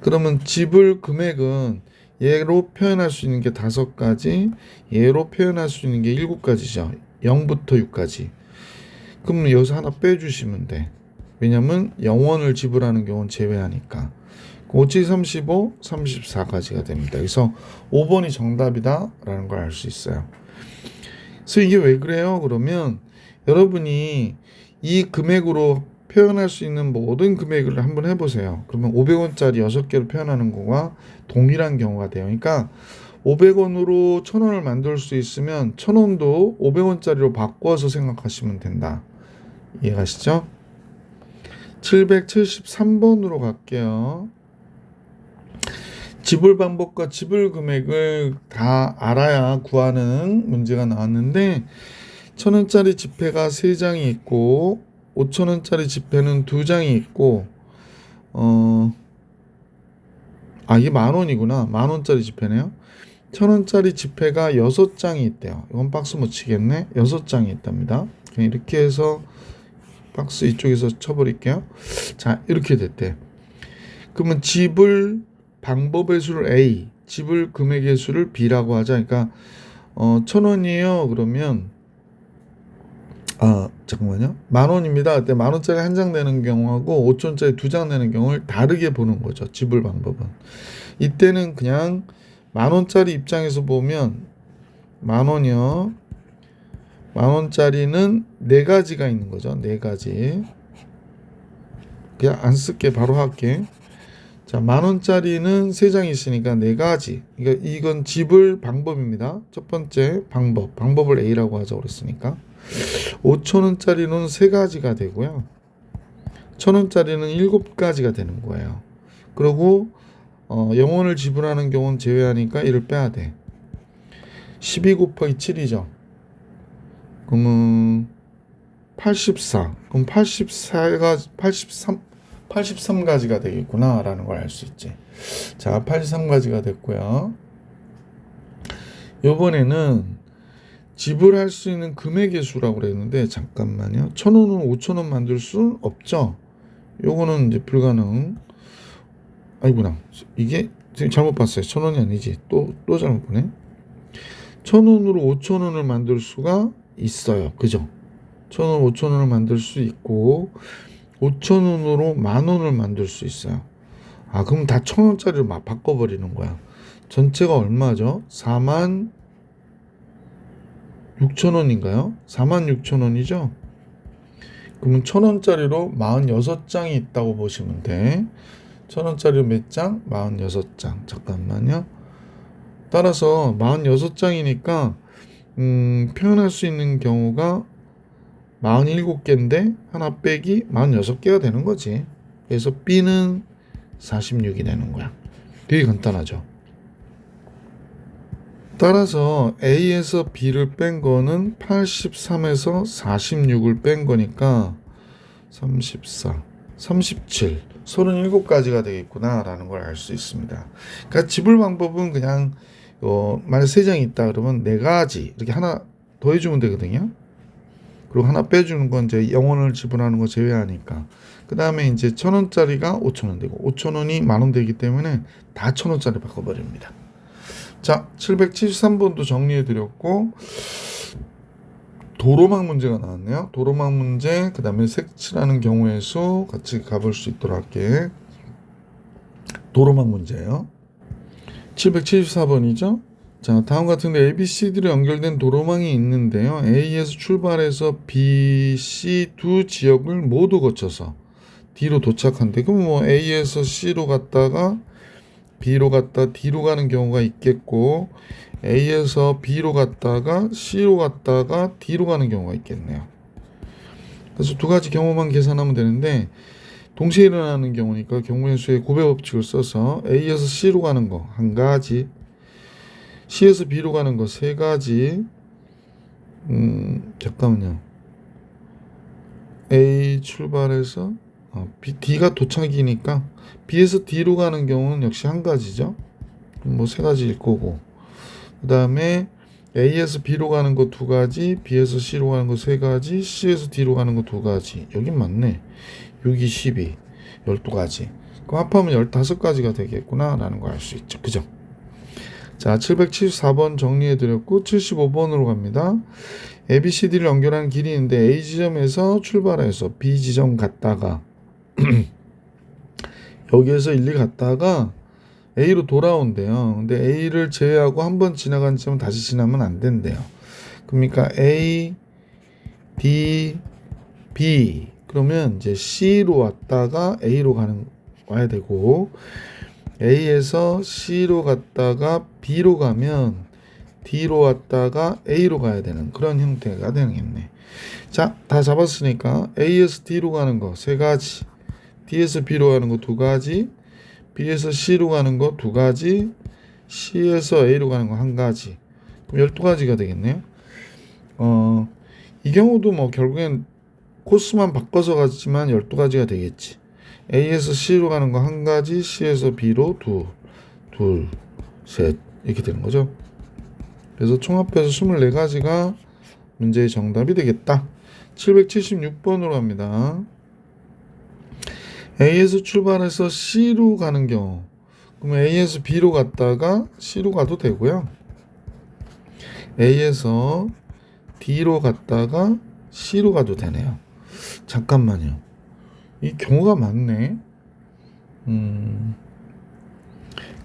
그러면 지불 금액은 얘로 표현할 수 있는 게 5가지, 얘로 표현할 수 있는 게 7가지죠. 0부터 6까지. 그럼 여기서 하나 빼주시면 돼. 왜냐면 0원을 지불하는 경우는 제외하니까. 5, 7, 35, 34가지가 됩니다. 그래서 5번이 정답이다 라는 걸 알 수 있어요. 그래서 이게 왜 그래요? 그러면 여러분이 이 금액으로 표현할 수 있는 모든 금액을 한번 해보세요. 그러면 500원짜리 6개로 표현하는 거와 동일한 경우가 돼요. 그러니까 500원으로 1000원을 만들 수 있으면 1000원도 500원짜리로 바꿔서 생각하시면 된다. 이해가시죠? 773번으로 갈게요. 지불 방법과 지불 금액을 다 알아야 구하는 문제가 나왔는데 1000원짜리 지폐가 3장이 있고 5000원짜리 지폐는 2장이 있고 이게 10,000원이구나. 10,000원짜리 지폐네요. 1000원짜리 지폐가 6장이 있대요. 이건 박스 못 치겠네. 6장이 있답니다. 그냥 이렇게 해서 박스 이쪽에서 쳐버릴게요. 자, 이렇게 됐대. 그러면 지불 방법의 수를 A, 지불 금액의 수를 B라고 하자. 그러니까 1,000원이에요. 그러면 잠깐만요. 10,000원입니다. 그때 10,000원짜리 한 장 내는 경우하고 5,000원짜리 2장 내는 경우를 다르게 보는 거죠. 지불 방법은. 이때는 그냥 10,000원짜리 입장에서 보면 10,000원이요. 10,000원짜리는 4가지가 있는 거죠. 4가지. 그냥 안 쓸게. 바로 할게. 자, 10,000원짜리는 3장이 있으니까 4가지. 그러니까 이건 지불 방법입니다. 첫 번째 방법. 방법을 A라고 하자고 그랬으니까. 5,000원짜리는 3가지가 되고요. 1,000원짜리는 7가지가 되는 거예요. 그리고 0원을 지불하는 경우는 제외하니까 1을 빼야 돼. 12 곱하기 7이죠. 그러면 84. 그럼 83가지가 되겠구나 라는 걸 알 수 있지. 자, 83가지가 됐고요. 요번에는 지불할 수 있는 금액의 수라고 그랬는데 잠깐만요. 1,000원은 5,000원 만들 수 없죠. 요거는 이제 불가능. 아이구나. 이게 잘못 봤어요. 1,000원이 아니지. 또 잘못 보네. 1,000원으로 5,000원을 만들 수가 있어요. 그죠? 1,000원 5,000원을 만들 수 있고 5,000원으로 10,000원을 만들 수 있어요. 그럼 다 1,000원짜리로 막 바꿔버리는 거야. 전체가 얼마죠? 46,000원인가요? 46,000원이죠? 그러면 1,000원짜리로 46장이 있다고 보시면 돼. 1,000원짜리로 몇 장? 46장. 잠깐만요. 따라서 46장이니까 표현할 수 있는 경우가 47개인데 하나 빼기 46개가 되는 거지. 그래서 B는 46이 되는 거야. 되게 간단하죠. 따라서 A에서 B를 뺀 거는 83에서 46을 뺀 거니까 34, 37, 37가지가 되겠구나 라는 걸 알 수 있습니다. 그러니까 지불 방법은 그냥 만약 3장이 있다 그러면 4가지 이렇게 하나 더해주면 되거든요. 그리고 하나 빼주는 건 이제 0원을 지불하는 거 제외하니까. 그 다음에 이제 1,000원짜리가 5,000원 되고 5,000원이 10,000원 되기 때문에 다 1,000원짜리 바꿔버립니다. 자, 773번도 정리해드렸고 도로망 문제가 나왔네요. 도로망 문제, 그 다음에 색칠하는 경우의 수 같이 가볼 수 있도록 할게. 도로망 문제예요. 774번이죠. 자, 다음 같은 데 A, B, C, D로 연결된 도로망이 있는데요. A에서 출발해서 B, C 두 지역을 모두 거쳐서 D로 도착한대. 그럼 뭐 A에서 C로 갔다가 B로 갔다 D로 가는 경우가 있겠고 A에서 B로 갔다가 C로 갔다가 D로 가는 경우가 있겠네요. 그래서 두 가지 경우만 계산하면 되는데 동시에 일어나는 경우니까 경우의 수의 고배 법칙을 써서 A에서 C로 가는 거 한 가지, C에서 B로 가는 거 3가지. 잠깐만요. A 출발해서 D가 도착이니까 B에서 D로 가는 경우는 역시 한 가지죠. 뭐 3가지일 거고. 그 다음에 A에서 B로 가는 거 2가지, B에서 C로 가는 거 3가지, C에서 D로 가는 거 2가지. 여긴 맞네. 6, 2, 12. 12가지. 그럼 합하면 15가지가 되겠구나 라는 걸 알 수 있죠. 그죠? 자, 774번 정리해드렸고 75번으로 갑니다. ABCD를 연결하는 길이 있는데 A 지점에서 출발해서 B 지점 갔다가 여기에서 1, 2 갔다가 A로 돌아온대요. 근데 A를 제외하고 한 번 지나간 지점은 다시 지나면 안 된대요. 그러니까 A, D, B 그러면 이제 C로 왔다가 A로 와야 되고 A에서 C로 갔다가 B로 가면 D로 왔다가 A로 가야 되는 그런 형태가 되겠네. 자, 다 잡았으니까 A에서 D로 가는 거 3가지, D에서 B로 가는 거 2가지, B에서 C로 가는 거 2가지, C에서 A로 가는 거 1가지. 그럼 12가지가 되겠네요. 이 경우도 뭐 결국엔 코스만 바꿔서 가지만 12가지가 되겠지. A에서 C로 가는 거 1가지, C에서 B로 둘, 셋 이렇게 되는 거죠. 그래서 총합해서 24가지가 문제의 정답이 되겠다. 776번으로 갑니다. A에서 출발해서 C로 가는 경우 그러면 A에서 B로 갔다가 C로 가도 되고요. A에서 D로 갔다가 C로 가도 되네요. 잠깐만요. 이 경우가 많네.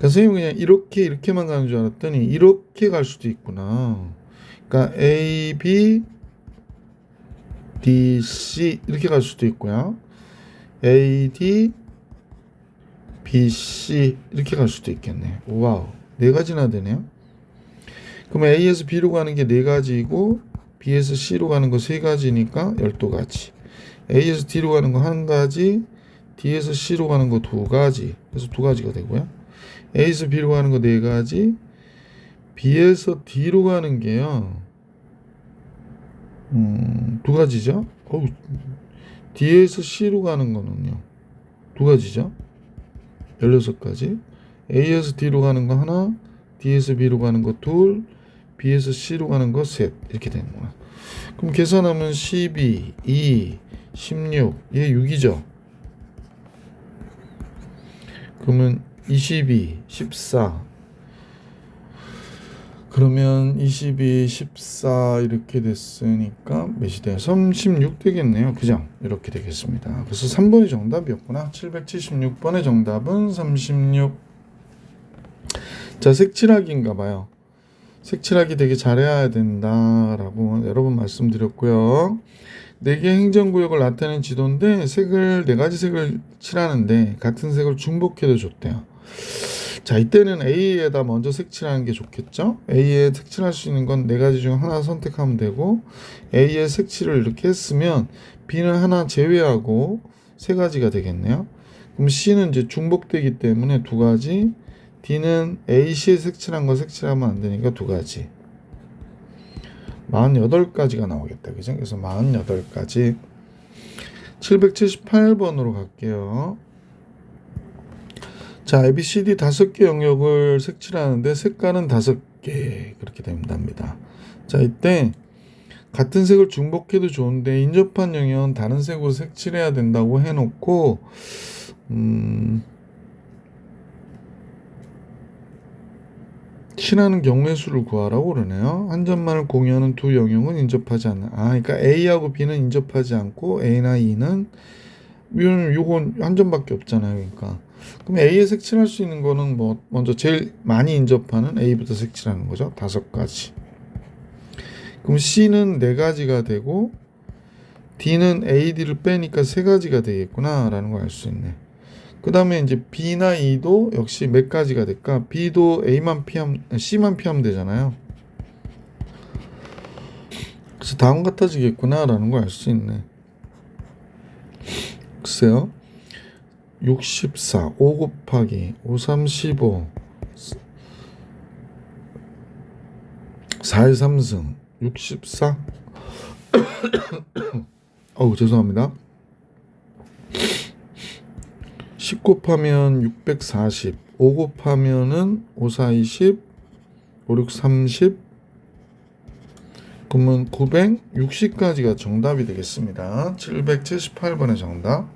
선생님이 그냥 이렇게만 가는 줄 알았더니 이렇게 갈 수도 있구나. 그러니까 A, B, D, C 이렇게 갈 수도 있고요. A, D, B, C 이렇게 갈 수도 있겠네. 와우, 4가지나 되네요. 그럼 A에서 B로 가는 게 4가지이고 B에서 C로 가는 거 3가지니까 12가지. A에서 D로 가는 거 1가지, D에서 C로 가는 거 2가지. 그래서 2가지가 되고요. A에서 B로 가는 거 4가지, B에서 D로 가는 게요. 2가지죠. D에서 C로 가는 거는요. 2가지죠. 16가지. A에서 D로 가는 거 하나, D에서 B로 가는 거 둘, B에서 C로 가는 거 셋. 이렇게 되는 거야. 그럼 계산하면 12, 2, 16, 얘 6이죠. 그러면 22, 14. 그러면 22, 14 이렇게 됐으니까 몇이 돼요? 36 되겠네요. 그죠? 이렇게 되겠습니다. 그래서 3번이 정답이었구나. 776번의 정답은 36. 자, 색칠하기인가 봐요. 색칠하기 되게 잘해야 된다라고 여러 번 말씀드렸고요. 4개 행정구역을 나타내는 지도인데 색을 4가지 색을 칠하는데 같은 색을 중복해도 좋대요. 자, 이때는 A에다 먼저 색칠하는 게 좋겠죠. A에 색칠할 수 있는 건 4가지 중 하나 선택하면 되고 A에 색칠을 이렇게 했으면 B는 하나 제외하고 3가지가 되겠네요. 그럼 C는 이제 중복되기 때문에 2가지, D는 A, C에 색칠한 거 색칠하면 안 되니까 2가지. 48가지가 나오겠다. 그죠? 그래서 48가지. 778번으로 갈게요. 자, ABCD 5개 영역을 색칠하는데 색깔은 5개 그렇게 된답니다. 자, 이때 같은 색을 중복해도 좋은데 인접한 영역은 다른 색으로 색칠해야 된다고 해놓고 칠하는 경우의 수를 구하라고 그러네요. 한 점만을 공유하는 두 영역은 인접하지 않는. 그러니까 A하고 B는 인접하지 않고 A나 E는 요건 한 점밖에 없잖아요. 그러니까 그럼 A에 색칠할 수 있는 거는 뭐 먼저 제일 많이 인접하는 A부터 색칠하는 거죠. 5가지. 그럼 C는 4가지가 되고 D는 A, D를 빼니까 3가지가 되겠구나 라는 걸 알 수 있네. 그 다음에 이제 B나 E도 역시 몇 가지가 될까? B도 A만 피하면, C만 피하면 되잖아요. 그래서 다음 같아지겠구나 라는 걸 알 수 있네. 글쎄요. 64, 5 곱하기 5, 3, 15 4, 1, 3승 64 죄송합니다. 10 곱하면 640 5 곱하면은 5, 4, 20 5, 6, 30 그러면 960까지가 정답이 되겠습니다. 778번의 정답.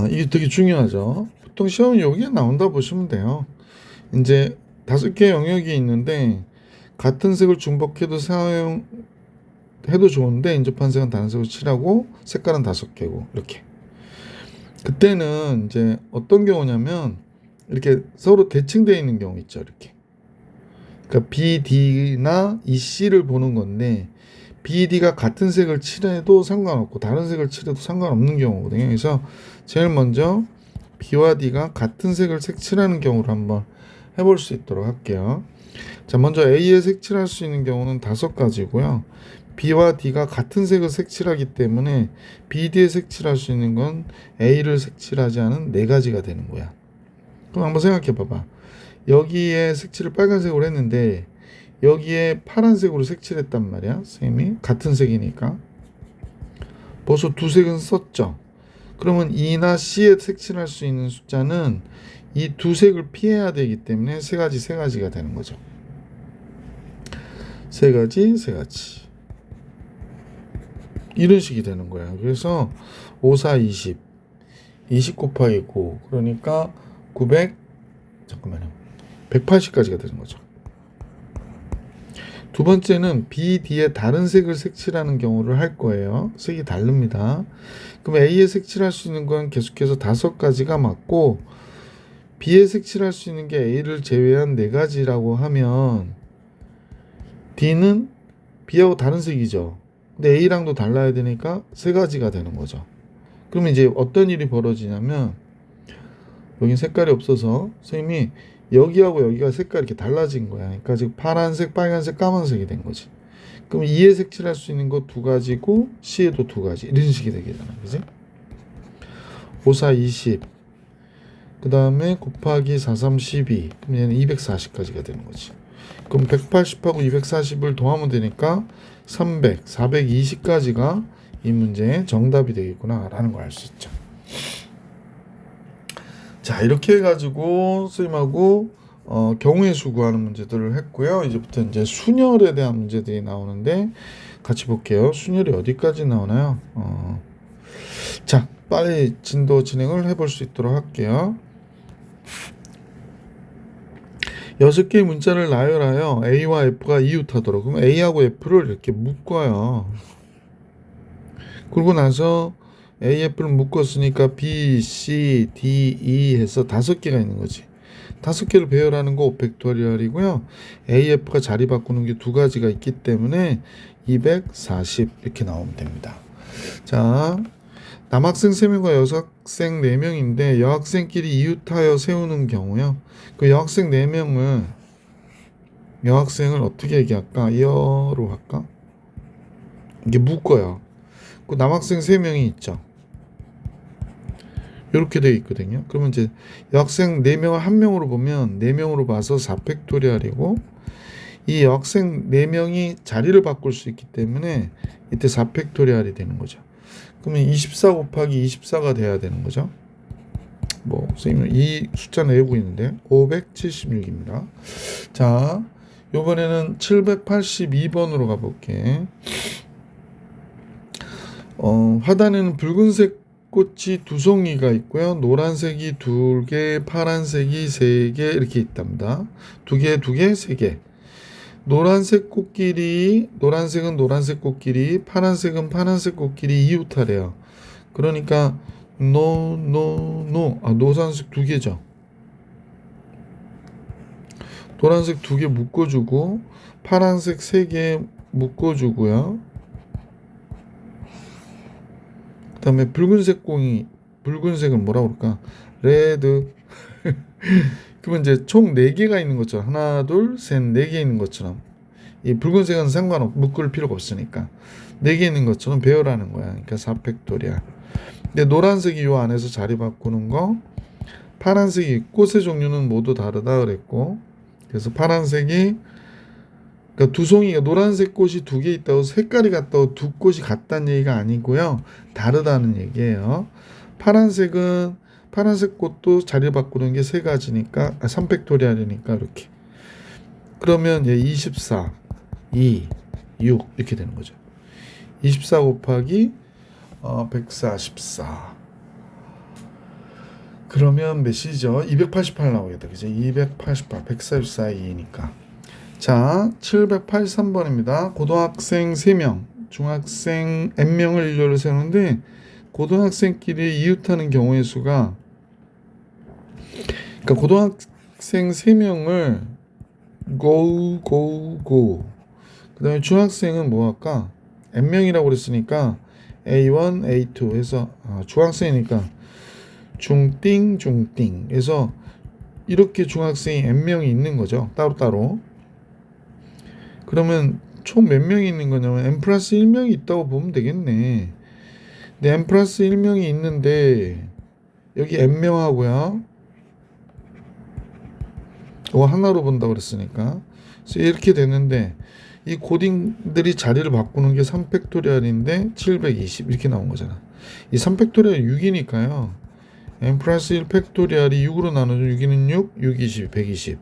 이게 되게 중요하죠. 보통 시험이 여기에 나온다 보시면 돼요. 이제 5개 영역이 있는데 같은 색을 중복해도 사용해도 좋은데 인접한 색은 다른 색으로 칠하고 색깔은 5개고 이렇게. 그때는 이제 어떤 경우냐면 이렇게 서로 대칭되어 있는 경우 있죠. 이렇게. 그러니까 BD나 EC를 보는 건데 BD가 같은 색을 칠해도 상관없고 다른 색을 칠해도 상관없는 경우거든요. 그래서 제일 먼저 B와 D가 같은 색을 색칠하는 경우를 한번 해볼 수 있도록 할게요. 자, 먼저 A에 색칠할 수 있는 경우는 5가지고요. B와 D가 같은 색을 색칠하기 때문에 BD에 색칠할 수 있는 건 A를 색칠하지 않은 4가지가 되는 거야. 그럼 한번 생각해 봐봐. 여기에 색칠을 빨간색으로 했는데 여기에 파란색으로 색칠했단 말이야. 선생님이 같은 색이니까 벌써 2색은 썼죠. 그러면 E나 C에 색칠할 수 있는 숫자는 이 2색을 피해야 되기 때문에 3가지가 되는 거죠. 3가지 이런 식이 되는 거야. 그래서 5, 4, 20 곱하기 9 그러니까 180까지가 되는 거죠. 두 번째는 B, D에 다른 색을 색칠하는 경우를 할 거예요. 색이 다릅니다. 그럼 A에 색칠할 수 있는 건 계속해서 5가지가 맞고 B에 색칠할 수 있는 게 A를 제외한 4가지라고 하면 D는 B하고 다른 색이죠. 근데 A랑도 달라야 되니까 3가지가 되는 거죠. 그러면 이제 어떤 일이 벌어지냐면 여기 색깔이 없어서 선생님이 여기하고 여기가 색깔이 이렇게 달라진 거야. 그러니까 지금 파란색, 빨간색, 까만색이 된 거지. 그럼 E에 색칠할 수 있는 거 2가지고 C에도 2가지 이런 식이 되겠잖아. 그지? 5, 4, 20 그 다음에 곱하기 4, 3, 12 그럼 얘는 240까지가 되는 거지. 그럼 180하고 240을 더하면 되니까 300, 420까지가 이 문제의 정답이 되겠구나 라는 걸 알 수 있죠. 자, 이렇게 해가지고 선생님하고 경우의 수 구하는 문제들을 했고요. 이제부터 이제 순열에 대한 문제들이 나오는데 같이 볼게요. 순열이 어디까지 나오나요? 자, 빨리 진도 진행을 해볼 수 있도록 할게요. 6개의 문자를 나열하여 A와 F가 이웃하도록. 그럼 A하고 F를 이렇게 묶어요. 그러고 나서 A, F를 묶었으니까 B, C, D, E 해서 5개가 있는 거지. 5개를 배열하는 거 5팩토리얼이고요. A, F가 자리 바꾸는 게 2가지가 있기 때문에 240 이렇게 나오면 됩니다. 자, 남학생 3명과 여학생 4명인데 여학생끼리 이웃하여 세우는 경우요. 그 여학생 4명을 여학생을 어떻게 얘기할까? 여로 할까? 이게 묶어요. 그 남학생 3명이 있죠. 이렇게 되어 있거든요. 그러면 이제 여학생 4명을 한 명으로 보면 4명으로 봐서 4팩토리얼이고 이 여학생 4명이 자리를 바꿀 수 있기 때문에 이때 4팩토리얼이 되는 거죠. 그러면 24 곱하기 24가 돼야 되는 거죠. 뭐 선생님은 이 숫자는 외우고 있는데 576입니다. 자, 이번에는 782번으로 가볼게. 화단에는 붉은색 꽃이 2송이가 있고요. 노란색이 2개, 파란색이 3개 이렇게 있답니다. 2개, 2개, 3개. 노란색은 노란색 꽃끼리, 파란색은 파란색 꽃끼리 이웃하래요. 그러니까 노란색 2개죠. 노란색 2개 묶어주고 파란색 3개 묶어주고요. 그 다음에 붉은색은 뭐라 그럴까? 레드. 그러면 이제 총 4개가 있는 것처럼 하나, 둘, 셋, 4개 있는 것처럼 이 붉은색은 묶을 필요가 없으니까 4개 있는 것처럼 배열하는 거야. 그러니까 4팩토리얼. 근데 노란색이 요 안에서 자리 바꾸는 거, 파란색이 꽃의 종류는 모두 다르다 그랬고, 그래서 파란색이 그러니까 2송이가 노란색 꽃이 2개 있다고 색깔이 같다고 2꽃이 같다는 얘기가 아니고요. 다르다는 얘기예요. 파란색 꽃도 자리 바꾸는 게 3가지니까 3팩토리얼이니까 이렇게. 그러면 24, 2, 6 이렇게 되는 거죠. 24 곱하기 144. 그러면 몇이죠? 288 나오겠다. 그죠? 288, 144, 2니까. 자, 783번입니다. 고등학생 3명, 중학생 n명을 일렬로 세우는데 고등학생끼리 이웃하는 경우의 수가, 그러니까 고등학생 3명을 go 그 다음에 중학생은 뭐 할까? n명이라고 그랬으니까 A1, A2 해서 중학생이니까 중띵 해서 이렇게 중학생이 n명이 있는 거죠. 따로따로. 그러면 총 몇 명이 있는 거냐면 n 플러스 1명이 있다고 보면 되겠네. 근데 n 플러스 1명이 있는데 여기 n명하고요. 이거 하나로 본다고 그랬으니까. 그래서 이렇게 되는데 이 고딩들이 자리를 바꾸는 게 3팩토리얼인데 720 이렇게 나온 거잖아. 이 3팩토리얼 6이니까요. n 플러스 1 팩토리얼이 6으로 나누죠. 6이는 6, 6, 20, 120.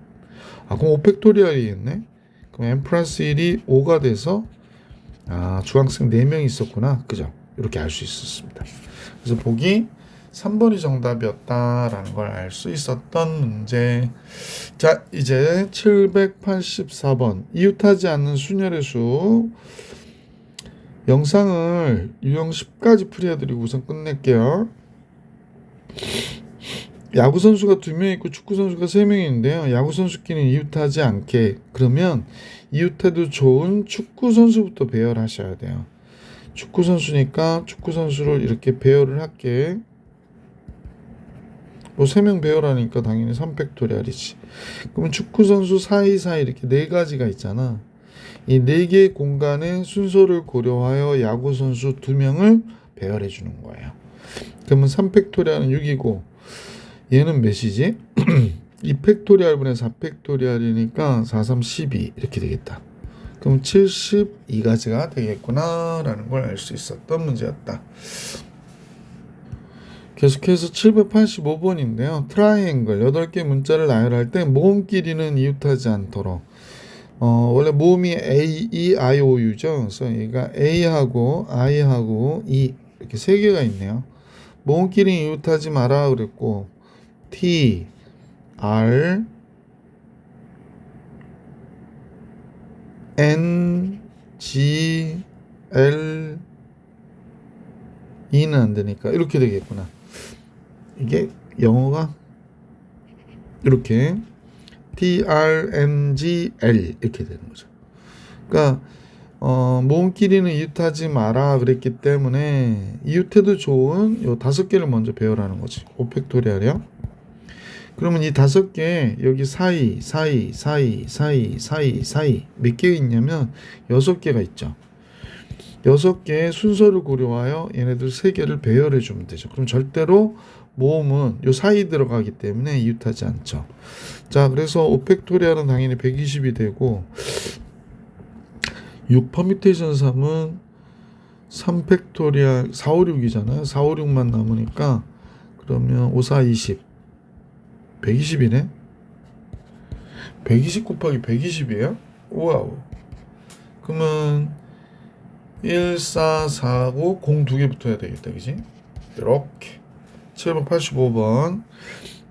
그럼 5팩토리얼이겠네. 그럼 n 플러스 1이 5가 돼서 중학생 4명이 있었구나. 그죠? 이렇게 알 수 있었습니다. 그래서 보기 3번이 정답이었다라는 걸 알 수 있었던 문제. 자, 이제 784번 이웃하지 않는 순열의 수. 영상을 유형 10까지 풀이해드리고 우선 끝낼게요. 야구 선수가 2명 있고 축구 선수가 3명이 있는데요. 야구 선수끼리는 이웃하지 않게, 그러면 이웃해도 좋은 축구 선수부터 배열하셔야 돼요. 축구 선수니까 축구 선수를 이렇게 배열을 할게. 뭐 3명 배열하니까 당연히 3팩토리얼이지. 그러면 축구 선수 사이사이 이렇게 4가지가 있잖아. 이 4개의 공간의 순서를 고려하여 야구 선수 2명을 배열해 주는 거예요. 그러면 3팩토리얼은 6이고 얘는 몇이지? 2팩토리얼분의 4팩토리얼이니까 4, 3, 12 이렇게 되겠다. 그럼 72가지가 되겠구나 라는 걸 알 수 있었던 문제였다. 계속해서 785번인데요. 트라이앵글 8개 문자를 나열할 때 모음끼리는 이웃하지 않도록, 원래 모음이 A, E, I, O, U죠. 그래서 얘가 A하고 I하고 E 이렇게 3개가 있네요. 모음끼리 이웃하지 마라 그랬고 T, R, N, G, L, E는 안 되니까 이렇게 되겠구나. 이게 영어가 이렇게 T, R, N, G, L 이렇게 되는 거죠. 그러니까 모음끼리는 이웃하지 마라 그랬기 때문에 이웃해도 좋은 요 5개를 먼저 배열하는 거지. 5팩토리얼이요. 그러면 이 5개 여기 사이 몇 개 있냐면 6개가 있죠. 6개의 순서를 고려하여 얘네들 3개를 배열해 주면 되죠. 그럼 절대로 모음은 요 사이 들어가기 때문에 이웃하지 않죠. 자, 그래서 5팩토리얼은 당연히 120이 되고 6 퍼뮤테이션 3은 3팩토리얼 4, 5, 6이잖아요. 4, 5, 6만 남으니까 그러면 5, 4, 20 120이네. 120 곱하기 120이에요? 와우. 그러면 1, 4, 4, 5, 0 2개 붙어야 되겠다. 그지? 이렇게 785번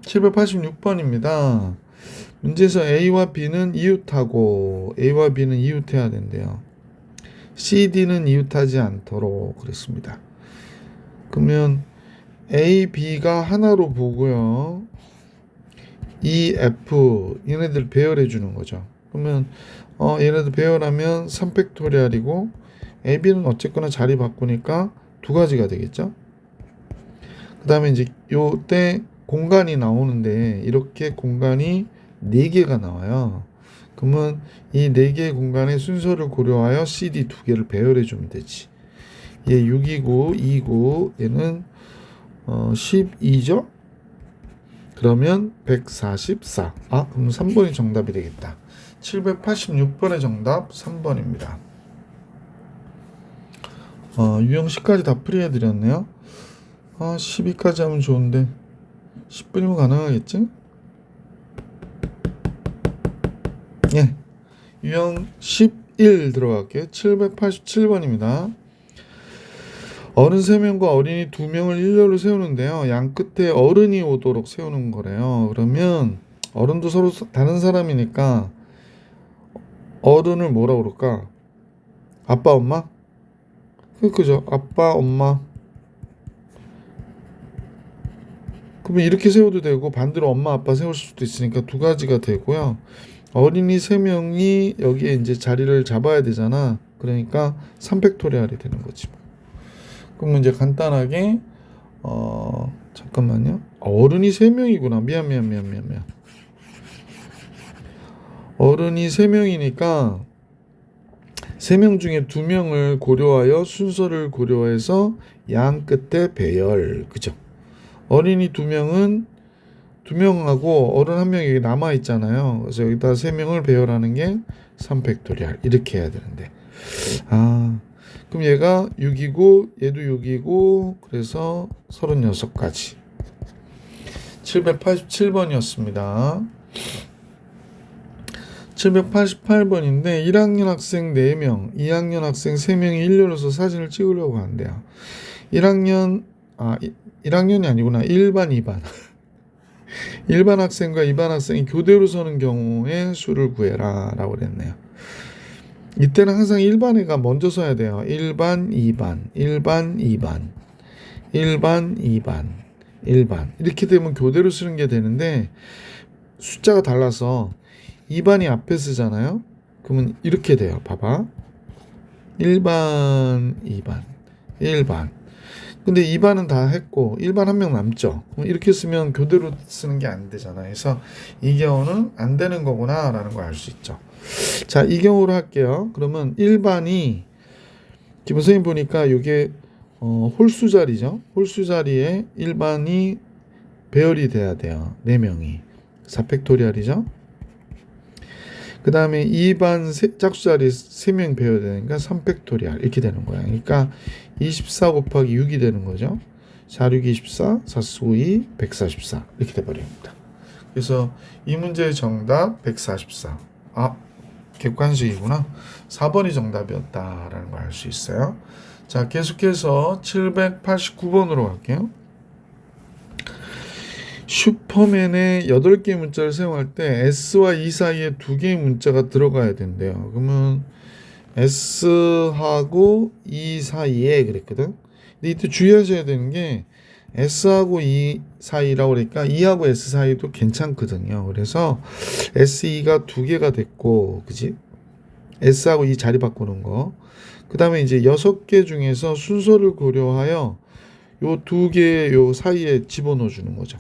786번입니다. 문제에서 A와 B는 이웃하고 A와 B는 이웃해야 된대요. C, D는 이웃하지 않도록 그랬습니다. 그러면 A, B가 하나로 보고요. E, F 얘네들 배열해 주는 거죠. 그러면 얘네들 배열하면 3팩토리얼이고 A, B는 어쨌거나 자리 바꾸니까 2가지가 되겠죠. 그 다음에 이제 요때 공간이 나오는데 이렇게 공간이 4개가 나와요. 그러면 이 4개의 공간의 순서를 고려하여 CD 2개를 배열해 주면 되지. 얘 6이고 2고 얘는 12죠. 그러면 144. 그럼 3번이 정답이 되겠다. 786번의 정답 3번입니다. 유형 10까지 다 풀이해드렸네요. 12까지 하면 좋은데 10분이면 가능하겠지? 예. 유형 11 들어갈게요. 787번입니다. 어른 3명과 어린이 2명을 일렬로 세우는데요. 양 끝에 어른이 오도록 세우는 거래요. 그러면 어른도 서로 다른 사람이니까 어른을 뭐라 그럴까? 아빠, 엄마? 그죠? 아빠, 엄마. 그러면 이렇게 세워도 되고 반대로 엄마, 아빠 세울 수도 있으니까 두 가지가 되고요. 어린이 3명이 여기에 이제 자리를 잡아야 되잖아. 그러니까 3팩토리얼이 되는 거지. 그러면 이제 간단하게 잠깐만요. 어른이 3명이구나. 미안. 어른이 3명이니까 3명 중에 2명을 고려하여 순서를 고려해서 양 끝에 배열. 그죠? 어린이 2명하고 어른 1명이 남아 있잖아요. 그래서 여기다 3명을 배열하는 게 3팩토리얼. 이렇게 해야 되는데. 그럼 얘가 6이고 얘도 6이고 그래서 36가지. 787번이었습니다. 788번인데 1학년 학생 4명, 2학년 학생 3명이 일렬로서 사진을 찍으려고 한대요. 1학년이 아니구나. 1반, 2반. 1반 학생과 2반 학생이 교대로 서는 경우에 수를 구해라 라고 그랬네요. 이때는 항상 1반 애가 먼저 서야 돼요. 1반, 2반, 1반, 2반, 1반, 2반, 1반. 이렇게 되면 교대로 쓰는 게 되는데 숫자가 달라서 2반이 앞에 쓰잖아요. 그러면 이렇게 돼요. 봐봐. 1반, 2반, 1반. 근데 2반은 다 했고 1반 1명 남죠. 이렇게 쓰면 교대로 쓰는 게 안 되잖아요. 그래서 이 경우는 안 되는 거구나 라는 걸 알 수 있죠. 자, 이 경우로 할게요. 그러면 1반이 기본 선생님 보니까 이게 홀수 자리죠. 홀수 자리에 1반이 배열이 돼야 돼요. 4명이. 4팩토리얼이죠. 그 다음에 2반 짝수자리 3명 배워야 되니까 3팩토리얼 이렇게 되는 거야. 그러니까 24 곱하기 6이 되는 거죠. 4, 6, 24, 4, 4, 2, 144 이렇게 돼버립니다. 그래서 이 문제의 정답 144. 객관식이구나. 4번이 정답이었다라는 걸 알 수 있어요. 자, 계속해서 789번으로 갈게요. 슈퍼맨의 8개의 문자를 사용할 때 S와 E 사이에 2개의 문자가 들어가야 된대요. 그러면 S하고 E 사이에 그랬거든. 근데 이때 주의하셔야 되는 게 S하고 E 사이라고 그러니까 E하고 S 사이도 괜찮거든요. 그래서 SE가 2개가 됐고, 그지? S하고 E 자리 바꾸는 거. 그 다음에 이제 6개 중에서 순서를 고려하여 요 2개 요 사이에 집어넣어 주는 거죠.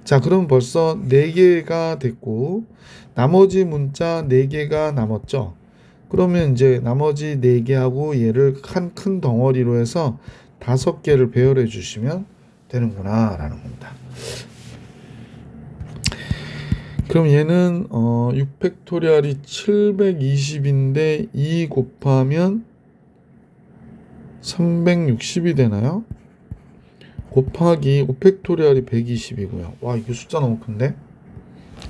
자, 그럼 벌써 4개가 됐고 나머지 문자 4개가 남았죠. 그러면 이제 나머지 4개하고 얘를 한 큰 덩어리로 해서 5개를 배열해 주시면 되는구나 라는 겁니다. 그럼 얘는 6팩토리얼이 720인데 2 곱하면 360이 되나요? 곱하기 5팩토리얼이 120이고요. 와, 이거 숫자 너무 큰데?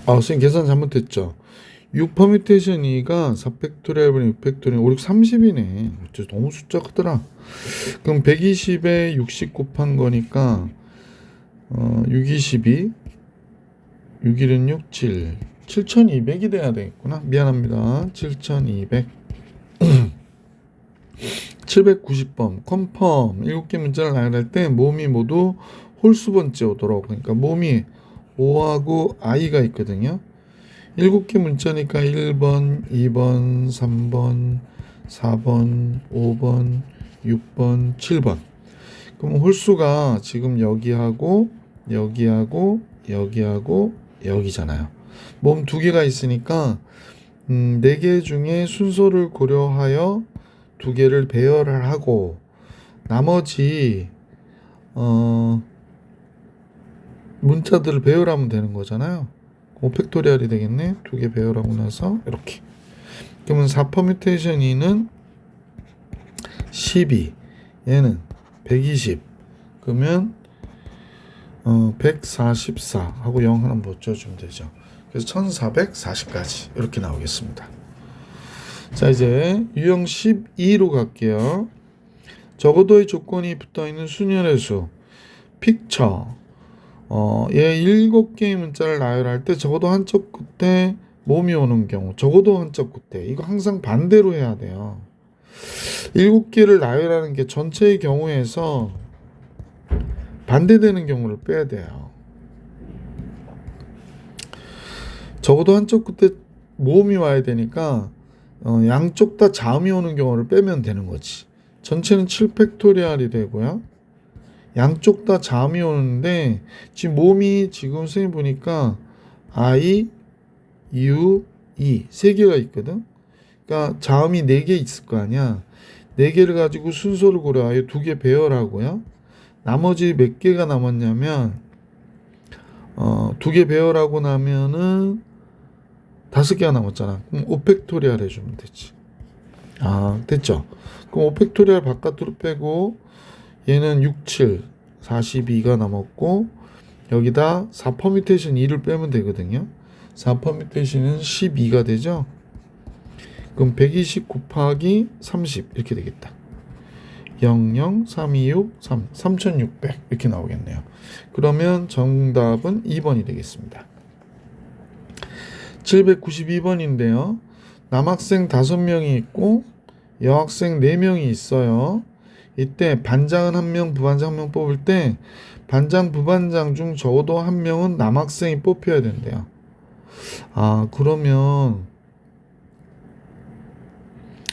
선생님 계산 잘못했죠. 6 퍼뮤테이션 2가 4팩토리얼 분의 6팩토리얼 5, 6, 30이네. 너무 숫자 크더라. 그럼 120에 60 곱한 거니까 6, 22 6, 1은 6, 7 7200이 돼야 되겠구나. 미안합니다. 7200 790번 컨펌 7개 문자를 나열할 때 모음이 모두 홀수 번째 오도록. 그러니까 모음이 O하고 I가 있거든요. 7개 문자니까 1번, 2번, 3번, 4번, 5번, 6번, 7번. 그럼 홀수가 지금 여기하고 여기하고 여기하고 여기잖아요. 모음 2개가 있으니까 4개 중에 순서를 고려하여 2개를 배열을 하고 나머지 문자들을 배열하면 되는 거잖아요. 5팩토리얼이 되겠네. 2개 배열하고 나서 이렇게. 그러면 4 퍼뮤테이션 2는 12 얘는 120 그러면 144 하고 0 하나 붙여주면 되죠. 그래서 1440까지 이렇게 나오겠습니다. 자, 이제 유형 12로 갈게요. 적어도의 조건이 붙어있는 순열의 수, 픽처. 얘 7개의 문자를 나열할 때 적어도 한쪽 끝에 모음이 오는 경우, 적어도 한쪽 끝에. 이거 항상 반대로 해야 돼요. 7개를 나열하는 게 전체의 경우에서 반대되는 경우를 빼야 돼요. 적어도 한쪽 끝에 모음이 와야 되니까 양쪽 다 자음이 오는 경우를 빼면 되는 거지. 전체는 7팩토리얼이 되고요. 양쪽 다 자음이 오는데 지금 모음이 지금 선생님 보니까 I, U, E 세 개가 있거든. 그러니까 자음이 4개 있을 거 아니야. 4개를 가지고 순서를 고려하여 2개 배열하고요. 나머지 몇 개가 남았냐면 2개 배열하고 나면은 5개가 남았잖아. 그럼 5팩토리얼 해주면 되지. 됐죠? 그럼 5팩토리얼 바깥으로 빼고 얘는 6, 7, 42가 남았고 여기다 4퍼뮤테이션 2를 빼면 되거든요. 4퍼뮤테이션은 12가 되죠. 그럼 120 곱하기 30 이렇게 되겠다. 00, 326, 3, 3600 이렇게 나오겠네요. 그러면 정답은 2번이 되겠습니다. 792번인데요. 남학생 5명이 있고 여학생 4명이 있어요. 이때 반장은 1명, 부반장 1명 뽑을 때 반장, 부반장 중 적어도 1명은 남학생이 뽑혀야 된대요. 그러면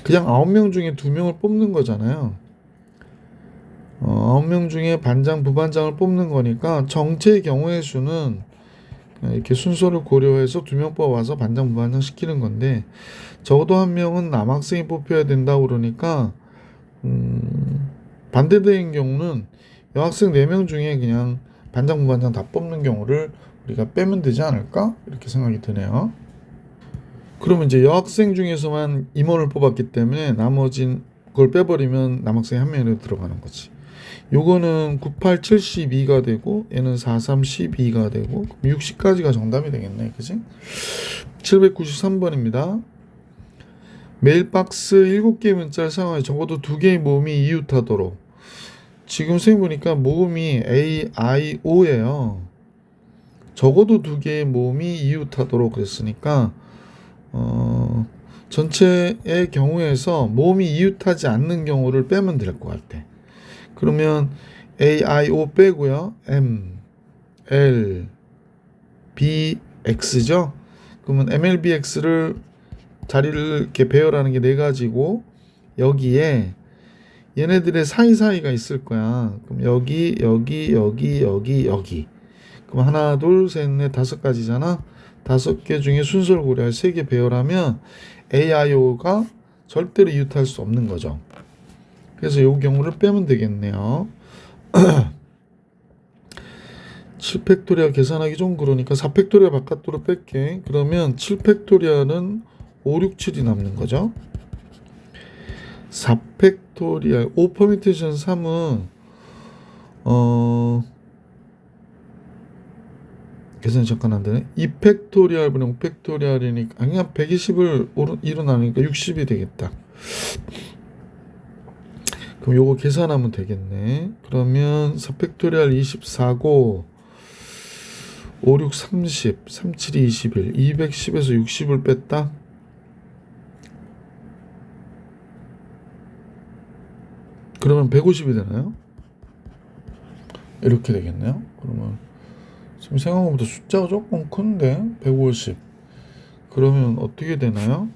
그냥 9명 중에 2명을 뽑는 거잖아요. 9명 중에 반장, 부반장을 뽑는 거니까 정체의 경우의 수는 이렇게 순서를 고려해서 2명 뽑아서 반장, 부반장 시키는 건데 적어도 1명은 남학생이 뽑혀야 된다고 그러니까 반대되는 경우는 여학생 4명 중에 그냥 반장, 부반장 다 뽑는 경우를 우리가 빼면 되지 않을까? 이렇게 생각이 드네요. 그러면 이제 여학생 중에서만 임원을 뽑았기 때문에 나머진 그걸 빼버리면 남학생이 1명이 들어가는 거지. 요거는 98, 72가 되고 얘는 43, 12가 되고 60까지가 정답이 되겠네. 그치? 793번입니다. 메일박스 7개의 문자를 사용하여 적어도 2개의 모음이 이웃하도록. 지금 선생님 보니까 모음이 A, I, O예요. 적어도 2개의 모음이 이웃하도록 그랬으니까 전체의 경우에서 모음이 이웃하지 않는 경우를 빼면 될 것 같아. 그러면 A, I, O 빼고요. M, L, B, X죠. 그러면 M, L, B, X를 자리를 이렇게 배열하는 게 4가지고 여기에 얘네들의 사이사이가 있을 거야. 그럼 여기, 여기, 여기, 여기, 여기. 그럼 하나, 둘, 셋, 넷, 5가지잖아. 5개 중에 순서를 고려해 3개 배열하면 AIO가 절대로 이웃할 수 없는 거죠. 그래서 이 경우를 빼면 되겠네요. 7팩토리얼 계산하기 좀 그러니까 4팩토리얼 바깥으로 뺄게. 그러면 7팩토리얼은 5, 6, 7이 남는 거죠. 4팩토리얼 5퍼뮤테이션 3은 계산이 잠깐 안 되네. 2팩토리얼 분의 5팩토리얼이니까 그냥 120을 2로 나누니까 60이 되겠다. 그럼 요거 계산하면 되겠네. 그러면 4팩토리얼 24고 5, 6, 30, 3, 7, 21, 210에서 60을 뺐다. 그러면 150이 되나요? 이렇게 되겠네요. 그러면 지금 생각한 것보다 숫자가 조금 큰데 150. 그러면 어떻게 되나요?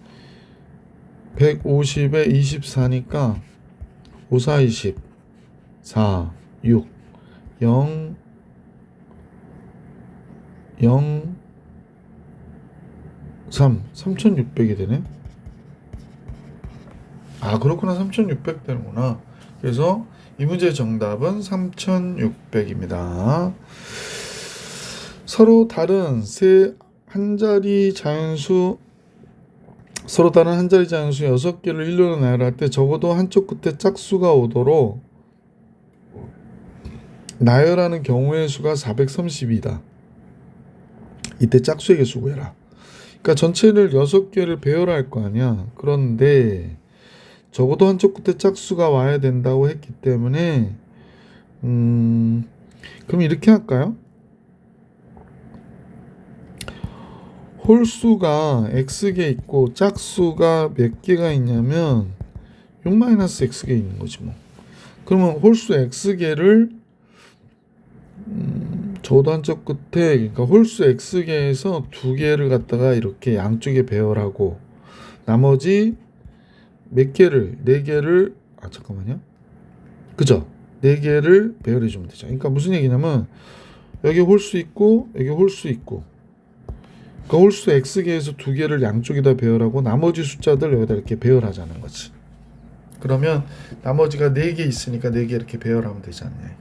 150에 24니까 5, 4, 20, 4, 6, 0, 0, 3, 3600이 되네. 그렇구나. 3600 되는구나. 그래서 이 문제의 정답은 3600입니다. 서로 다른 한 자리 자연수 6개를 일렬로 나열할 때 적어도 한쪽 끝에 짝수가 오도록 나열하는 경우의 수가 430이다. 이때 짝수의 개수 구해라. 그러니까 전체를 6개를 배열할 거 아니야. 그런데 적어도 한쪽 끝에 짝수가 와야 된다고 했기 때문에 그럼 이렇게 할까요? 홀수가 x개 있고 짝수가 몇 개가 있냐면 6-x개 있는 거지 뭐. 그러면 홀수 x개를 적어도 한쪽 끝에, 그러니까 홀수 x개에서 2개를 갖다가 이렇게 양쪽에 배열하고 나머지 몇 개를 4개를 잠깐만요. 그죠? 4개를 배열해 주면 되죠. 그러니까 무슨 얘기냐면 여기 홀수 있고 여기 홀수 있고, 그러니까 홀수 x개에서 2개를 양쪽에다 배열하고 나머지 숫자들 여기다 이렇게 배열하자는 거지. 그러면 나머지가 4개 있으니까 4개 이렇게 배열하면 되지 않냐.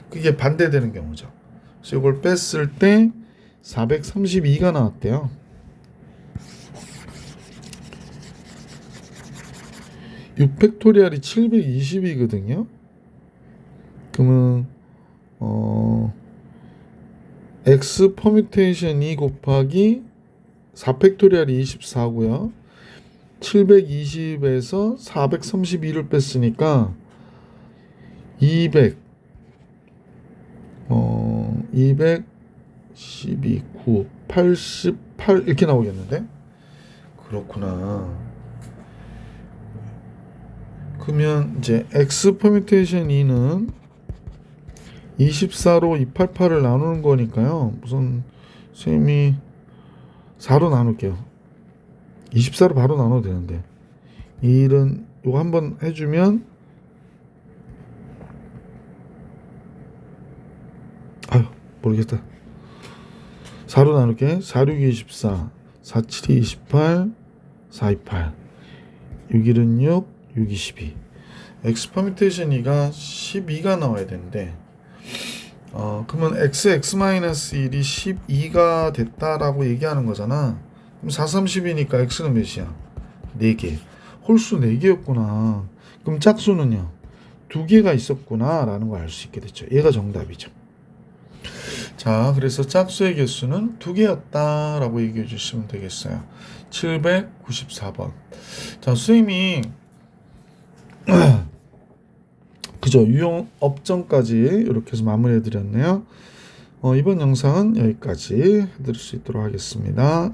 그게 반대되는 경우죠. 그래서 이걸 뺐을 때 432가 나왔대요. 6팩토리얼이 720이거든요. 그러면 x 퍼뮤테이션 2 곱하기 4팩토리얼이 24고요. 720에서 432를 뺐으니까 200 212 9 88 이렇게 나오겠는데? 그렇구나. 그러면 이제 x 퍼뮤테이션 2는 24로 288을 나누는 거니까요. 우선 선생님이 4로 나눌게요. 24로 바로 나눠도 되는데 1은 이거 한번 해주면 모르겠다. 4로 나눌게. 4, 6, 24 4, 7, 28 4, 28 6, 1은 6 6, 22 x 퍼뮤테이션 2가 12가 나와야 되는데 그러면 x-1이 12가 됐다라고 얘기하는 거잖아. 그럼 4, 30이니까 x는 몇이야? 4개. 홀수 4개였구나. 그럼 짝수는요? 2개가 있었구나 라는 걸 알 수 있게 됐죠. 얘가 정답이죠. 자, 그래서 짝수의 개수는 2개였다 라고 얘기해 주시면 되겠어요. 794번. 자, 선생님이 그죠, 유형 업정까지 이렇게 해서 마무리해 드렸네요. 이번 영상은 여기까지 해드릴 수 있도록 하겠습니다.